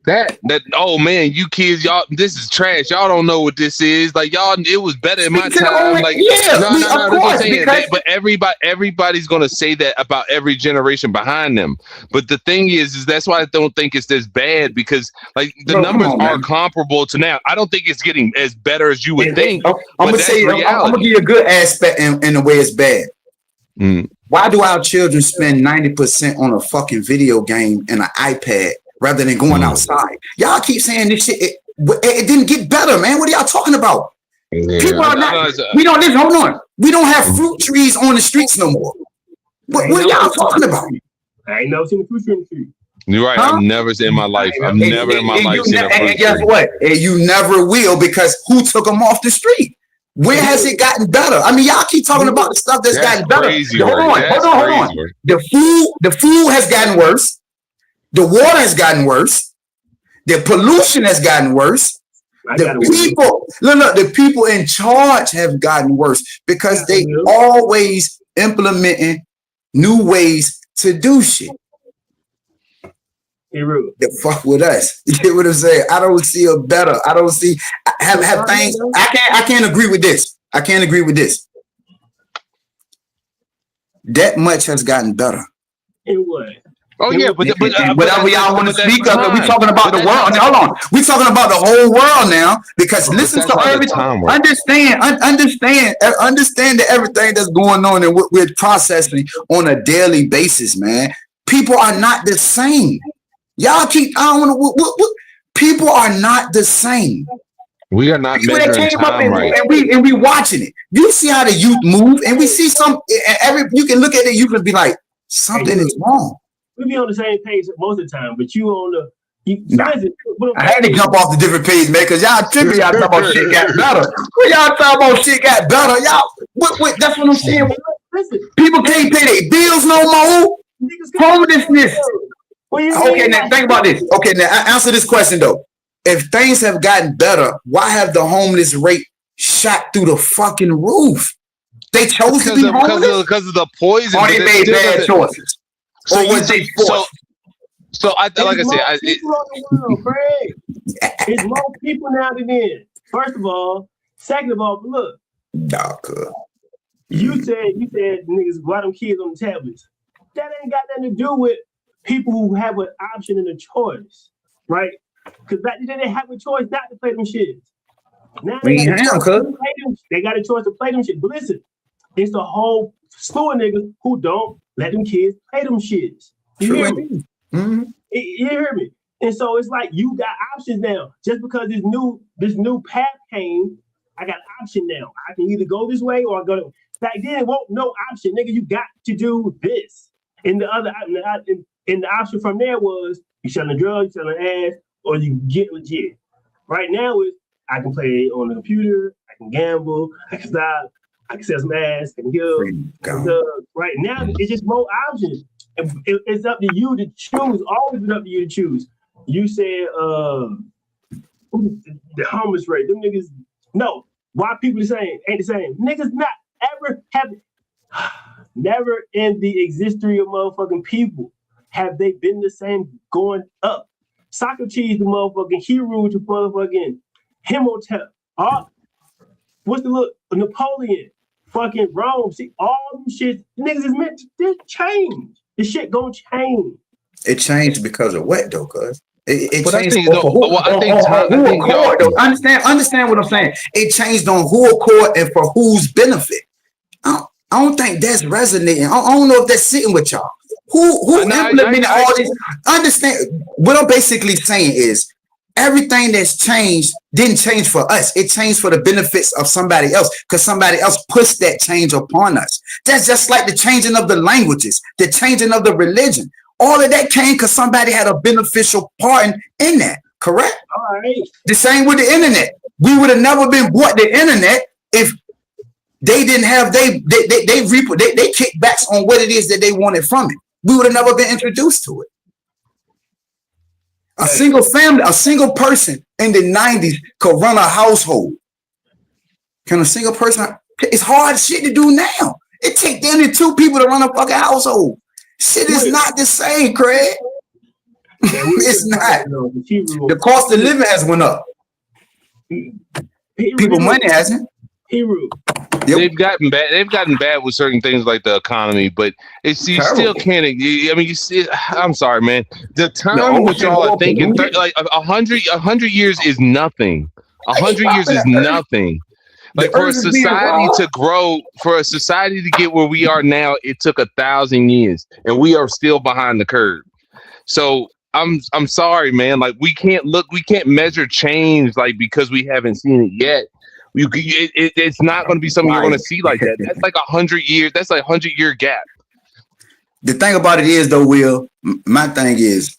That oh man, you kids, y'all, this is trash. Y'all don't know what this is. Like y'all, it was better in my time. Like but everybody's gonna say that about every generation behind them. But the thing is that's why I don't think it's this bad, because like the numbers are comparable to now. I don't think it's getting as better as you would think. I'm gonna
give you a good aspect in the way it's bad. Why do our children spend 90% on a fucking video game and an iPad rather than going outside? Y'all keep saying this shit. It didn't get better, man. What are y'all talking about? Yeah, people are not. We don't live. Hold on. We don't have fruit trees on the streets no more. What are y'all talking about?
I ain't never seen a fruit tree in the street.
You're right. I've never in my life. I've never in my life seen a fruit tree.
And guess what? And you never will, because who took them off the street? Where has it gotten better? I mean, y'all keep talking about the stuff that's gotten better. Hold on. The food has gotten worse. The water has gotten worse. The pollution has gotten worse. The people in charge have gotten worse, because they always implementing new ways to do shit. The fuck with us. You get what I'm saying? I don't see a better. I don't see have things. I can't agree with this. I can't agree with this. That much has gotten better.
In what?
Oh yeah, but
whatever y'all want to speak of, we talking about the world. Hold on, we talking about the whole world now, because listen to everything. Understand that everything that's going on and what we're processing on a daily basis, man. People are not the same. Y'all keep. I don't want to. People are not the same.
We are not measuring time right.
And we watching it. You see how the youth move, and we see some. You can look at the youth and be like, something is wrong.
We be on the same page most of the time, but you on the.
I had to jump off the different page, man, because y'all tripping. Y'all talking about shit got better. When y'all talking about shit got better, y'all. What? That's what I'm saying. Listen, people can't pay their bills no more. Homelessness. Okay, now think about this. Okay, now answer this question though. If things have gotten better, why have the homeless rate shot through the fucking roof. They chose to be homeless
because of the poison.
or they made bad choices.
So
or was they forced?
So I like I said,
people on the world, Craig. It's more people now than then. First of all, second of all, look. You said niggas why them kids on the tablets. That ain't got nothing to do with people who have an option and a choice, right? Because back then they have a choice not to play them shits. Now they got a choice to play them shit. But listen, it's a whole slew of niggas who don't let them kids play them shits. You hear me?
Mm-hmm.
You hear me? And so it's like you got options now. Just because this new path came, I got an option now. I can either go this way or I go. Back then, it won't no option, nigga. You got to do this. And the other, and the option from there was you selling drugs, you selling ass, or you get legit. Right now is I can play on the computer, I can gamble, I can stop, I can sell some ass, I can kill. Right now, it's just more options. It's up to you to choose. Always been up to you to choose. You said the homeless rate. Them niggas, no. Why people the same? Ain't the same. Niggas not ever have, never in the history of motherfucking people have they been the same going up. Socrates, the motherfucking hero to motherfucking Himotep. What's the look? Napoleon, fucking Rome. See, all them shit, niggas is meant to change. The shit gonna change.
It changed because of what though, cuz? It
but
changed understand what I'm saying. It changed on who accord and for whose benefit. I don't think that's resonating. I don't know if that's sitting with y'all. Who implemented all this? Understand what I'm basically saying is everything that's changed didn't change for us. It changed for the benefits of somebody else because somebody else pushed that change upon us. That's just like the changing of the languages, the changing of the religion. All of that came because somebody had a beneficial part in that, correct?
All right.
The same with the internet. We would have never been bought the internet if they didn't have they kickbacks on what it is that they wanted from it. We would have never been introduced to it. A single family, a single person in the 90s could run a household. Can a single person? It's hard shit to do now. It takes only 2 people to run a fucking household. Shit is not the same, Craig. It's not. The cost of living has went up. People money hasn't.
They've gotten bad with certain things like the economy, but it's you still can't. I mean, you see. I'm sorry, man. The time which y'all are thinking, like 100 years is nothing. 100 years is nothing. Like for a society to grow, for a society to get where we are now, it took 1,000 years, and we are still behind the curve. So I'm sorry, man. Like we can't measure change like because we haven't seen it yet. It's not going to be something you're going to see like that. That's like 100 years. That's like 100-year gap.
The thing about it is, though, Will, my thing is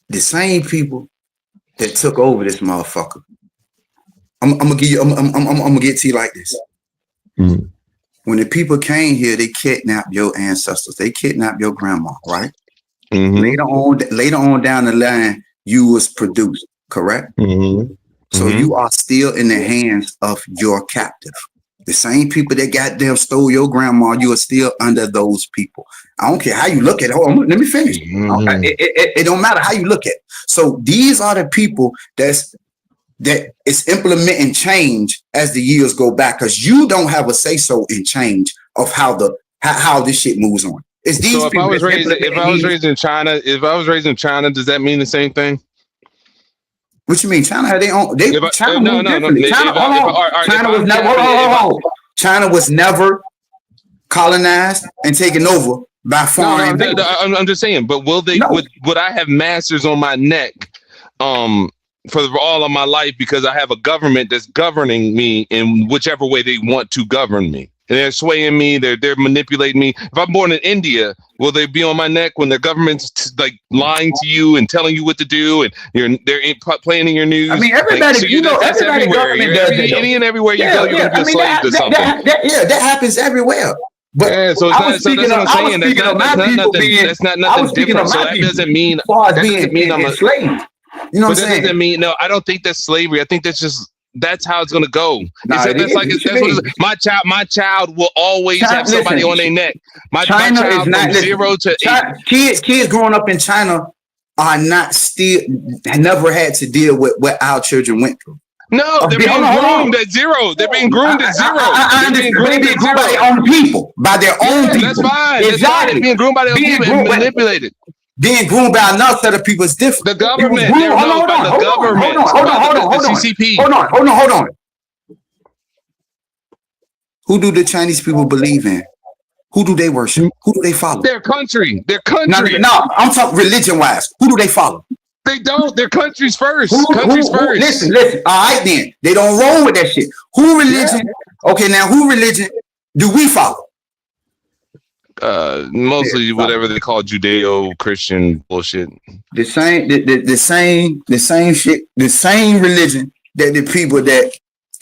the same people that took over this motherfucker. I'm gonna give you. I'm gonna get to you like this. Mm-hmm. When the people came here, they kidnapped your ancestors. They kidnapped your grandma, right? Mm-hmm. Later on down the line, you was produced, correct? Mm-hmm. So you are still in the hands of your captive. The same people that goddamn stole your grandma, you are still under those people. I don't care how you look at it. Hold on, let me finish. Mm-hmm. It don't matter how you look at it. So these are the people that is implementing change as the years go back, because you don't have a say-so in change of how this shit moves on. It's these
so if I was raised in China, does that mean the same thing?
What you mean? China had their own. China was never colonized and taken over by foreign.
I'm just saying. But will they? No. Would I have masters on my neck? For all of my life, because I have a government that's governing me in whichever way they want to govern me. And they're swaying me, they're manipulating me. If I'm born in India, will they be on my neck when their government's like lying to you and telling you what to do, and they're playing in your news?
I mean, everybody, so that's everywhere.
Any and everywhere you go, you're gonna be a slave to something.
That happens everywhere. But
yeah, so that's what I'm saying. That's not nothing different. So that doesn't mean I'm a slave. You know what I'm saying? Doesn't mean, no, I don't think that's slavery. I think that's just that's how it's gonna go.
Nah,
That's what it is. My child will always have somebody on their neck. My
China
child
is not
from 0 to 8.
Kids growing up in China are not never had to deal with what our children went through.
No, they're being groomed at 0. They're being groomed at 0.
They're being groomed by their own people. By their own people.
That's fine.
Exactly.
They're being groomed by their own people and manipulated.
Being groomed by another set of people is different.
The government.
Hold on. Who do the Chinese people believe in? Who do they worship? Who do they follow?
Their country.
No, I'm talking religion-wise. Who do they follow?
They don't. Their countries first. Countries first.
Listen. All right, then. They don't roll with that shit. Who religion? Yeah. Okay, now who religion do we follow?
Mostly whatever they call Judeo-Christian bullshit.
The same shit, the same religion that the people that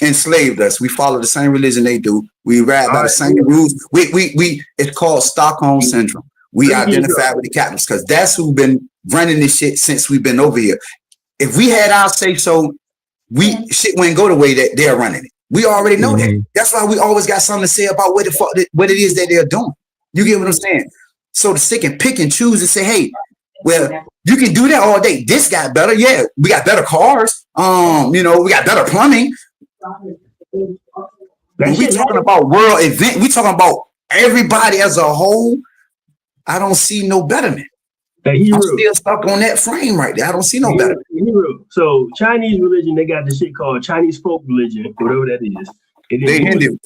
enslaved us. We follow the same religion they do. We ride by the same rules. We it's called Stockholm Syndrome. We identify with the Catholics because that's who's been running this shit since we've been over here. If we had our say so, shit wouldn't go the way that they're running it. We already know that. That's why we always got something to say about what it is that they're doing. You get what I'm saying? So to stick and pick and choose and say, hey, well, you can do that all day. This got better. Yeah, we got better cars. We got better plumbing. When we talking about world event, we talking about everybody as a whole. I don't see no betterment. I'm still stuck on that frame right there. I don't see no betterment.
So Chinese religion, they got this shit called Chinese folk religion, whatever that is.
They Hindu.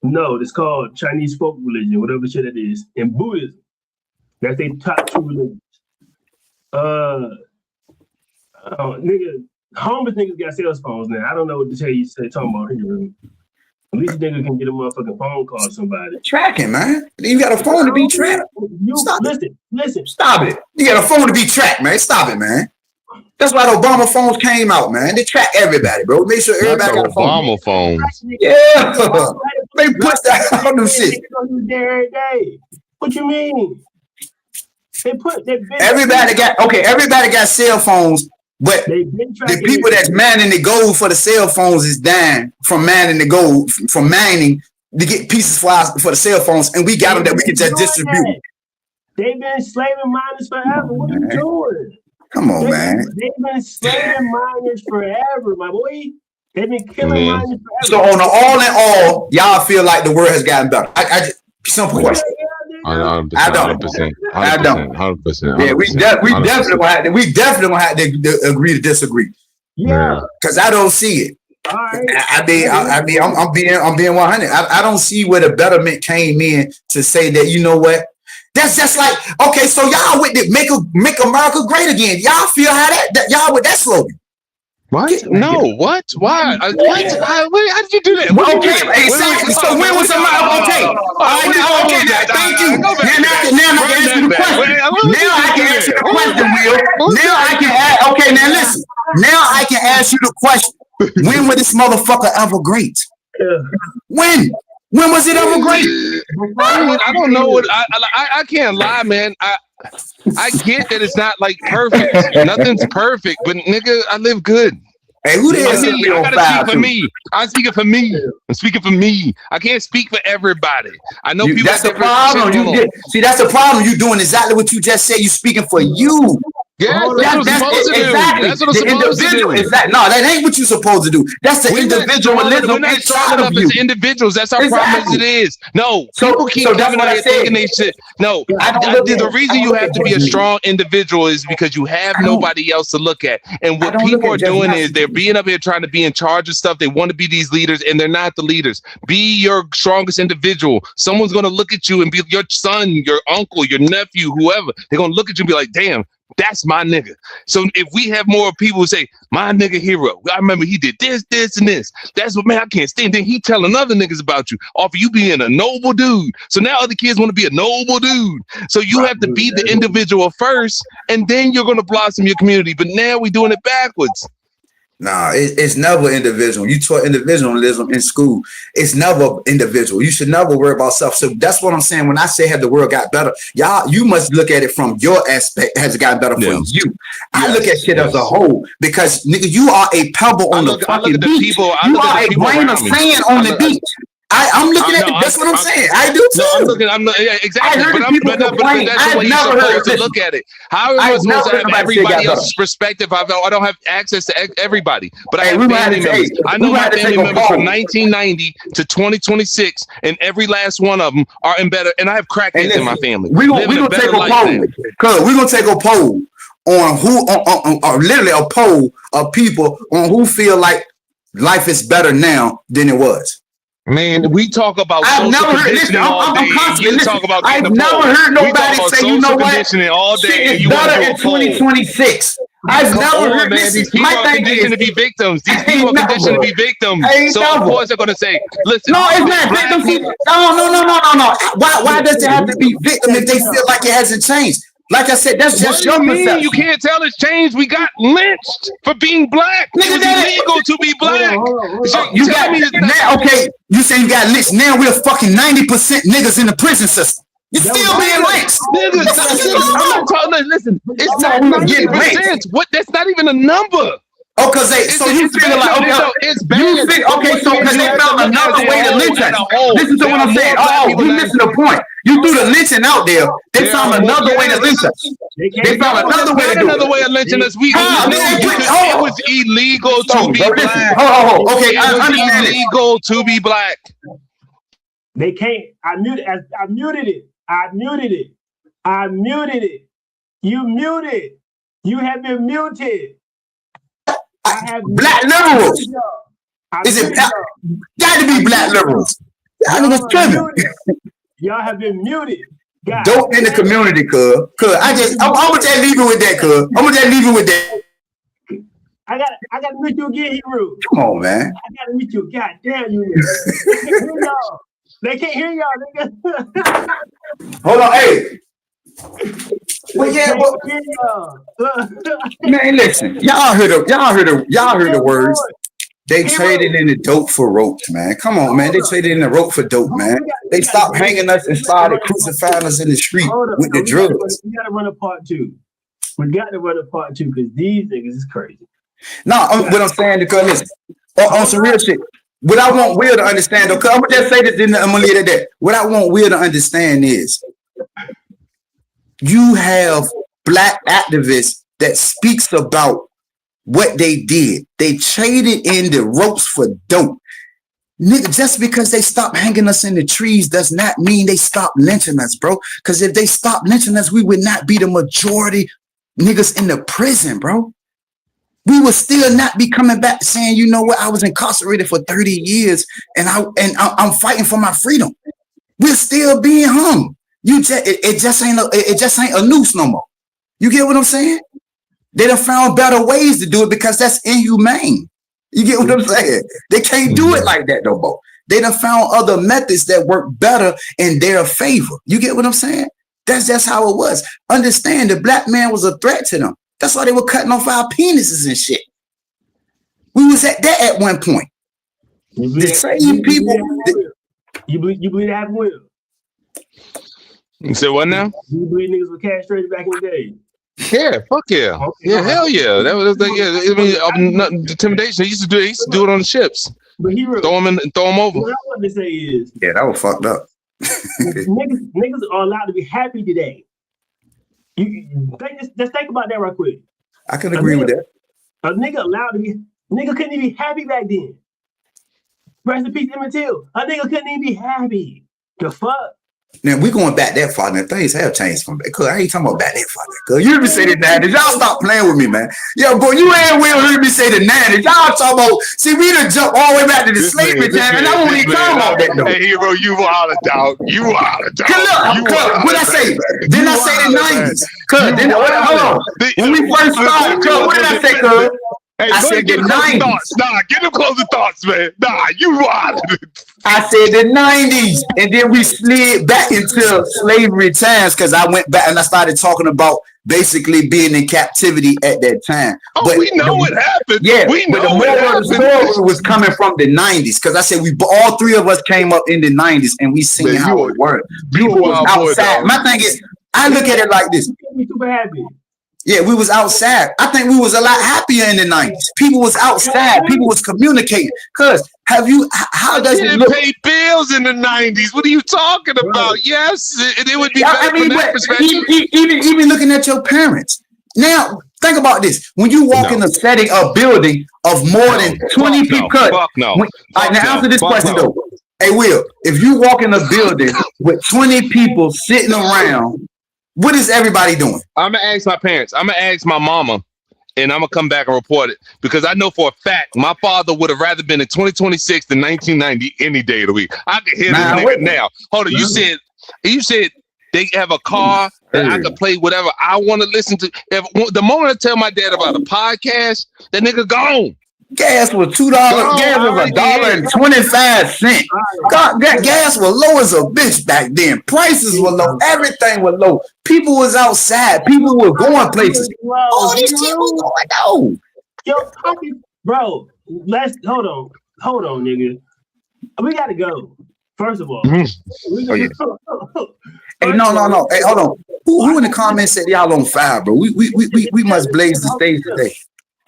No, it's called Chinese folk religion, whatever shit it is. And Buddhism. That's their top 2 religions. Homeless niggas got cell phones now. I don't know what to tell you. Talking about here. At least nigga can get a motherfucking phone call to somebody.
Tracking, man. You got a phone to be tracked.
Listen.
Stop it. You got a phone to be tracked, man. Stop it, man. That's why the Obama phones came out, man. They track everybody, bro. Make sure everybody got a phone.
Obama phones.
Yeah. They put that on them shit.
Every day. What you mean?
Everybody got cell phones, but the people that's manning the gold for the cell phones is dying from manning the gold, from mining to get pieces for the cell phones, and we got them that we can just distribute.
They've been enslaving miners forever. What are you doing?
Come on, man.
They've been enslaving miners forever, my boy. They've been killing miners forever.
So on the all in all, y'all feel like the world has gotten better. I just simple question. I don't.
100%.
Yeah, we definitely gonna have to agree to disagree.
Yeah,
because I don't see it.
All right.
I'm being 100. I don't see where the betterment came in to say that, you know what? That's just like, okay, so y'all with the make America great again. Y'all feel how that y'all with that slogan?
What? No, what? Why? How did you do that?
Okay, exactly. So when was America okay? Okay, thank you. Now I can answer the question. Now I can answer the question, Will. Now I can ask. Okay, now listen. Now I can ask you the question. When was this motherfucker ever great? When? When was it ever great?
I don't know what I can't lie, man. I get that it's not like perfect. Nothing's perfect, but nigga, I live good.
Hey, who the hell said
I gotta speak for me. I'm speaking for me. I'm speaking for me. I can't speak for everybody. I know people.
That's the problem. See, that's the problem. You doing exactly what you just said. You speaking for you.
Yeah, that's what I'm supposed to do.
Exactly. That's what I'm supposed to do. Exactly. No, that ain't what you're supposed to do. That's the individualism.
We're not strong enough as individuals. That's our problem as it is. No, people keep coming out here thinking they shit. No, the reason you have to be a strong individual is because you have nobody else to look at. And what people are doing is they're being up here trying to be in charge of stuff. They want to be these leaders, and they're not the leaders. Be your strongest individual. Someone's going to look at you and be your son, your uncle, your nephew, whoever. They're going to look at you and be like, damn, that's my nigga. So if we have more people who say, my nigga hero, I remember he did this, this, and this. That's what, man, I can't stand. Then he telling other niggas about you off of you being a noble dude. So now other kids want to be a noble dude. So you have to be the individual first, and then you're going to blossom your community. But now we're doing it backwards.
Nah, it's never individual. You taught individualism in school. It's never individual. You should never worry about self. So that's what I'm saying. When I say have the world got better, y'all, you must look at it from your aspect. Has it gotten better for you? I look at shit as a whole because nigga, you are a pebble on the fucking beach. You are a grain of sand on the beach. I'm looking at it. That's what I'm saying. I do too.
Exactly. But that's the way you're supposed to look at it. How am I supposed to have everybody else's perspective? I don't have access to everybody. But I have family members. I know my family members from 1990 to 2026, and every last one of them are in better. And I have crackheads in my family. We're gonna take a poll.
Cause we're gonna take a poll on who, on literally a poll of people on who feel like life is better now than it was.
Man, we talk about
I've
social
never heard this. I've never heard nobody say, you know what?
All day
shit is better in 2026. I've never heard this.
These people are conditioned to be victims. These people are conditioned to be victims. So of course they're gonna say, listen.
No, it's not victim. No. Why does it have to be victim if they feel like it hasn't changed? Like I said, that's just your perception.
You can't tell it's changed. We got lynched for being black. It was illegal to be black.
You got me now. Okay, you say you got lynched. Now we're fucking 90% niggas in the prison system. You're still being lynched.
I'm not talking. Listen, it's not 90%. What? That's not even a number.
Oh, cause so you feel like
it's bad.
You think so because they found another way to lynch us. Listen to what I'm saying. Oh, you missing the point. You threw the lynching out there. They found another way to lynch us. They found another way to do it.
Another way of lynching us. It was illegal to be black.
Okay, I understand it.
Illegal to be black.
They can't. I muted it. You muted. You have been muted.
Black liberals. Is it got to be black liberals?
Y'all have been muted. God,
dope in the community, cuz. I'm gonna just leave it with that, cuz. I'm gonna just leave it with that.
I gotta meet you again, Hebrew.
Come on, man.
I gotta meet you. God damn you. They can't hear y'all. Nigga.
Hold on, hey. Well, yeah, man, listen. Y'all heard the words. They traded in the dope for rope, man. Come on, man. They traded in the rope for dope, man. They stopped hanging us and started crucifying us in the street with the drugs.
We gotta run a part two. Because these niggas is crazy.
No, what I'm saying, because listen, on some real shit. What I want Will to understand, though, because I'm gonna just say this, then I'm gonna leave it at that. What I want Will to understand is you have black activists that speaks about what they did. They traded in the ropes for dope. Nigga, just because they stopped hanging us in the trees does not mean they stopped lynching us, bro. Because if they stopped lynching us, we would not be the majority niggas in the prison, bro. We would still not be coming back saying, you know what, I was incarcerated for 30 years and I'm fighting for my freedom. We're still being hung. It just ain't a noose no more. You get what I'm saying? They done found better ways to do it because that's inhumane. You get what I'm saying? They can't do it like that no more. They done found other methods that work better in their favor. You get what I'm saying? That's just how it was. Understand the black man was a threat to them. That's why they were cutting off our penises and shit. We was at that at one point. The same people.
You believe that will?
You said what now?
You believe niggas were castrated back in the day?
Yeah, fuck yeah. Yeah, hell yeah. That was like, yeah, I mean, intimidation. They used to do it on the ships.
But he really,
throw them over.
What I want to say is,
yeah, that was fucked up.
niggas are allowed to be happy today. Just think about that right quick.
I can agree with that.
A nigga allowed to be, nigga couldn't even be happy back then. Rest in peace, Emmett Till. A nigga couldn't even be happy. The fuck?
Now we going back that far. Now things have changed from that. Cause I ain't talking about back that far. Cause you heard me say the 90s. Y'all stop playing with me, man. Yeah, boy, you ain't will heard me say the 90s. Y'all talking about. See, we done jump all the way back to the slavery time, and I won't even talk about that though.
Hey, hero, you wild out. You wild out.
Look, what I say? Didn't I say the 90s? Cause then hold on. When we first started, what did I say, cuz?
Hey, I said the 90s. Nah, get them closing thoughts, man. Nah, you wild.
I said the 90s, and then we slid back into slavery times because I went back and I started talking about basically being in captivity at that time.
Oh,
but
we know what happened.
Yeah,
we know
but the moral of the story was coming from the 90s, because I said all three of us came up in the 90s and we seen how it worked. People was outside. My thing is, I look at it like this.
Super happy.
Yeah, we was outside. I think we was a lot happier in the 90s. People was outside. People was communicating. Cause how does it look?
Pay bills in the 90s. What are you talking about? Yes, it would be better from that perspective.
Even looking at your parents. Now, think about this. When you walk in a setting, a building of more than 20 people.
Now
answer this question though. Hey, Will, if you walk in a building with 20 people sitting around, what is everybody doing?
I'm going to ask my parents. I'm going to ask my mama, and I'm going to come back and report it. Because I know for a fact my father would have rather been in 2026 than 1990 any day of the week. I can hear this nigga now. Hold on. You said they have a car that I can play whatever I want to listen to. The moment I tell my dad about a podcast, that nigga gone.
Gas was $2. Gas was $1.25. God, gas was low as a bitch back then. Prices were low. Everything was low. People was outside. People were going places. All these people going out.
Yo, bro, let's hold on, nigga. We gotta go. First of all,
Hey, no. Hey, hold on. Who in the comments said y'all on fire, bro? We must blaze the stage today.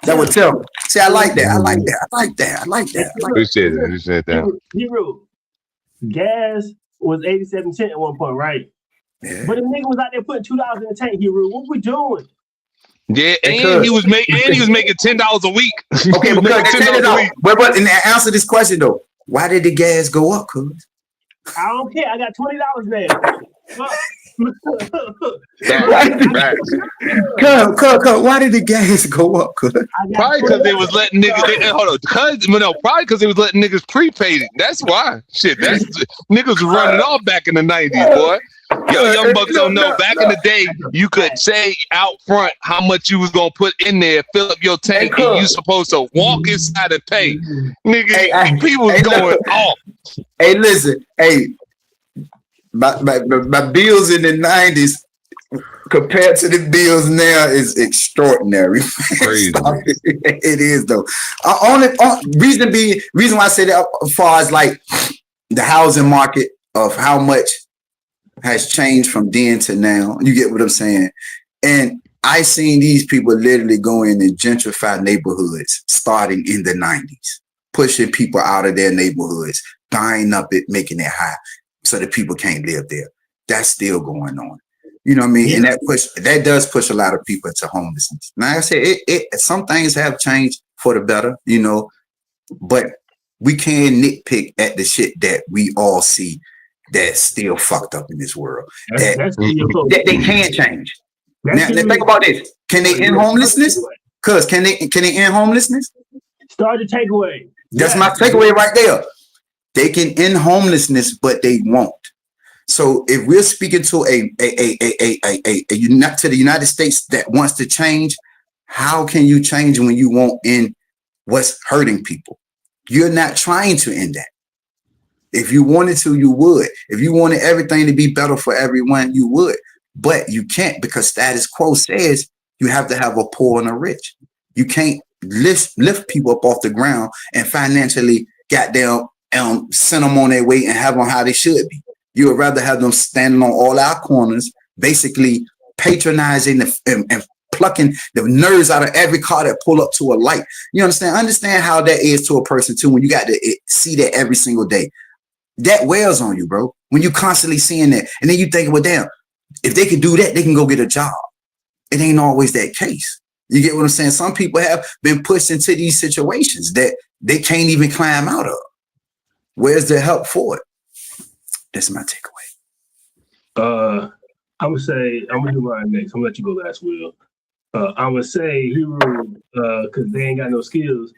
That would tell me. See, I like that.
Who said that?
Hero, gas was 87 cents at one point, right? Yeah. But the nigga was out there putting $2 in the tank. Hero, what we doing?
Yeah, and he was making $10 a week.
Okay, but and answer this question though. Why did the gas go up, cuz?
I don't care. I got $20 there.
Why did the gas go up?
Probably because they was letting niggas. Probably because they was letting niggas prepaid it. That's why. Shit, niggas was running off back in the 90s, boy. Yo, young bucks don't know. Back in the day, you could say out front how much you was gonna put in there, fill up your tank, and you supposed to walk inside and pay. Nigga, people was going off.
Hey, listen, my bills in the 90s compared to the bills now is extraordinary.
Crazy.
It is though. Reason why I say that as far as like the housing market of how much has changed from then to now. You get what I'm saying? And I seen these people literally go in and gentrify neighborhoods starting in the 90s, pushing people out of their neighborhoods, buying up it, making it high so that people can't live there. That's still going on. You know what I mean? Yeah. And that does push a lot of people into homelessness. Now, like I said, some things have changed for the better, you know, but we can nitpick at the shit that we all see that's still fucked up in this world. That they can't change. Now, think about this. Can they end homelessness? Cuz can they end homelessness?
Start the takeaway.
That's my takeaway right there. They can end homelessness, but they won't. So if we're speaking to to the United States that wants to change, how can you change when you won't end what's hurting people? You're not trying to end that. If you wanted to, you would. If you wanted everything to be better for everyone, you would. But you can't, because status quo says you have to have a poor and a rich. You can't lift people up off the ground and financially goddamn send them on their way and have them how they should be. You would rather have them standing on all our corners, basically patronizing and plucking the nerves out of every car that pull up to a light. You understand? Understand how that is to a person too when you got to see that every single day. That wears on you, bro. When you constantly seeing that, and then you think, well, damn, if they can do that, they can go get a job. It ain't always that case. You get what I'm saying? Some people have been pushed into these situations that they can't even climb out of. Where's the help for it? That's my takeaway.
I'm gonna do mine next. I'm gonna let you go last, Will. I'm gonna say Hero, because they ain't got no skills,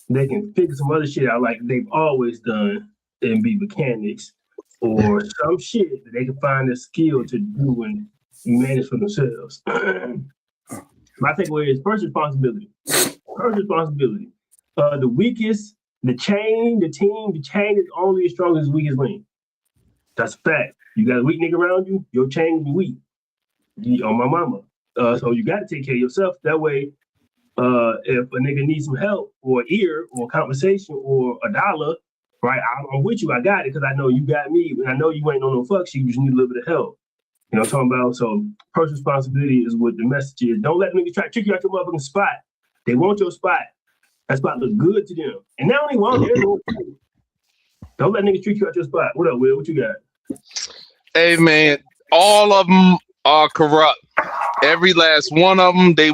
they can figure some other shit out like they've always done and be mechanics or some shit that they can find a skill to do and manage for themselves. My takeaway is first responsibility. The weakest, the team is only as strong as the weakest link. That's a fact. You got a weak nigga around you, your chain will be weak. On my mama. So you got to take care of yourself. That way, if a nigga needs some help or ear or conversation or $1, right, I'm with you. I got it because I know you got me. And I know you ain't on no fuck shit. You just need a little bit of help. You know what I'm talking about? So personal responsibility is what the message is. Don't let niggas try to trick you out your motherfucking spot. They want your spot. That spot look good to them. And now they want it. Don't let niggas treat you out your spot. What up, Will? What you got?
Hey, man, all of them are corrupt. Every last one of them, they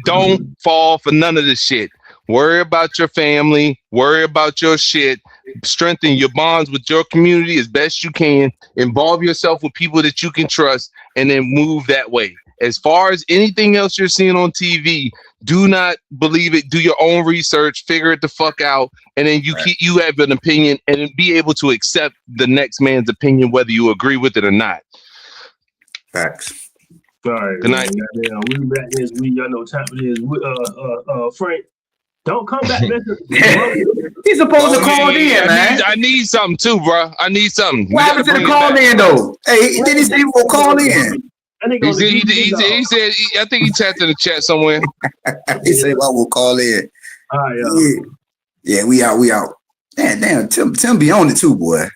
don't fall for none of this shit. Worry about your family. Worry about your shit. Strengthen your bonds with your community as best you can. Involve yourself with people that you can trust, and then move that way. As far as anything else you're seeing on TV, do not believe it. Do your own research. Figure it the fuck out, and then you have an opinion, and be able to accept the next man's opinion, whether you agree with it or not.
Facts.
All right.
Good night.
We'll be back next week. Y'all know what time it is. Frank, don't come back.
He's supposed to call in, man.
I need something too, bro. I need something.
What happened to the call in, though?
Hey, did he say he will call in?
He said, I think he tapped in the chat somewhere.
He said, well, we'll call in.
All right,
yeah, we out. Damn, Tim be on it too, boy.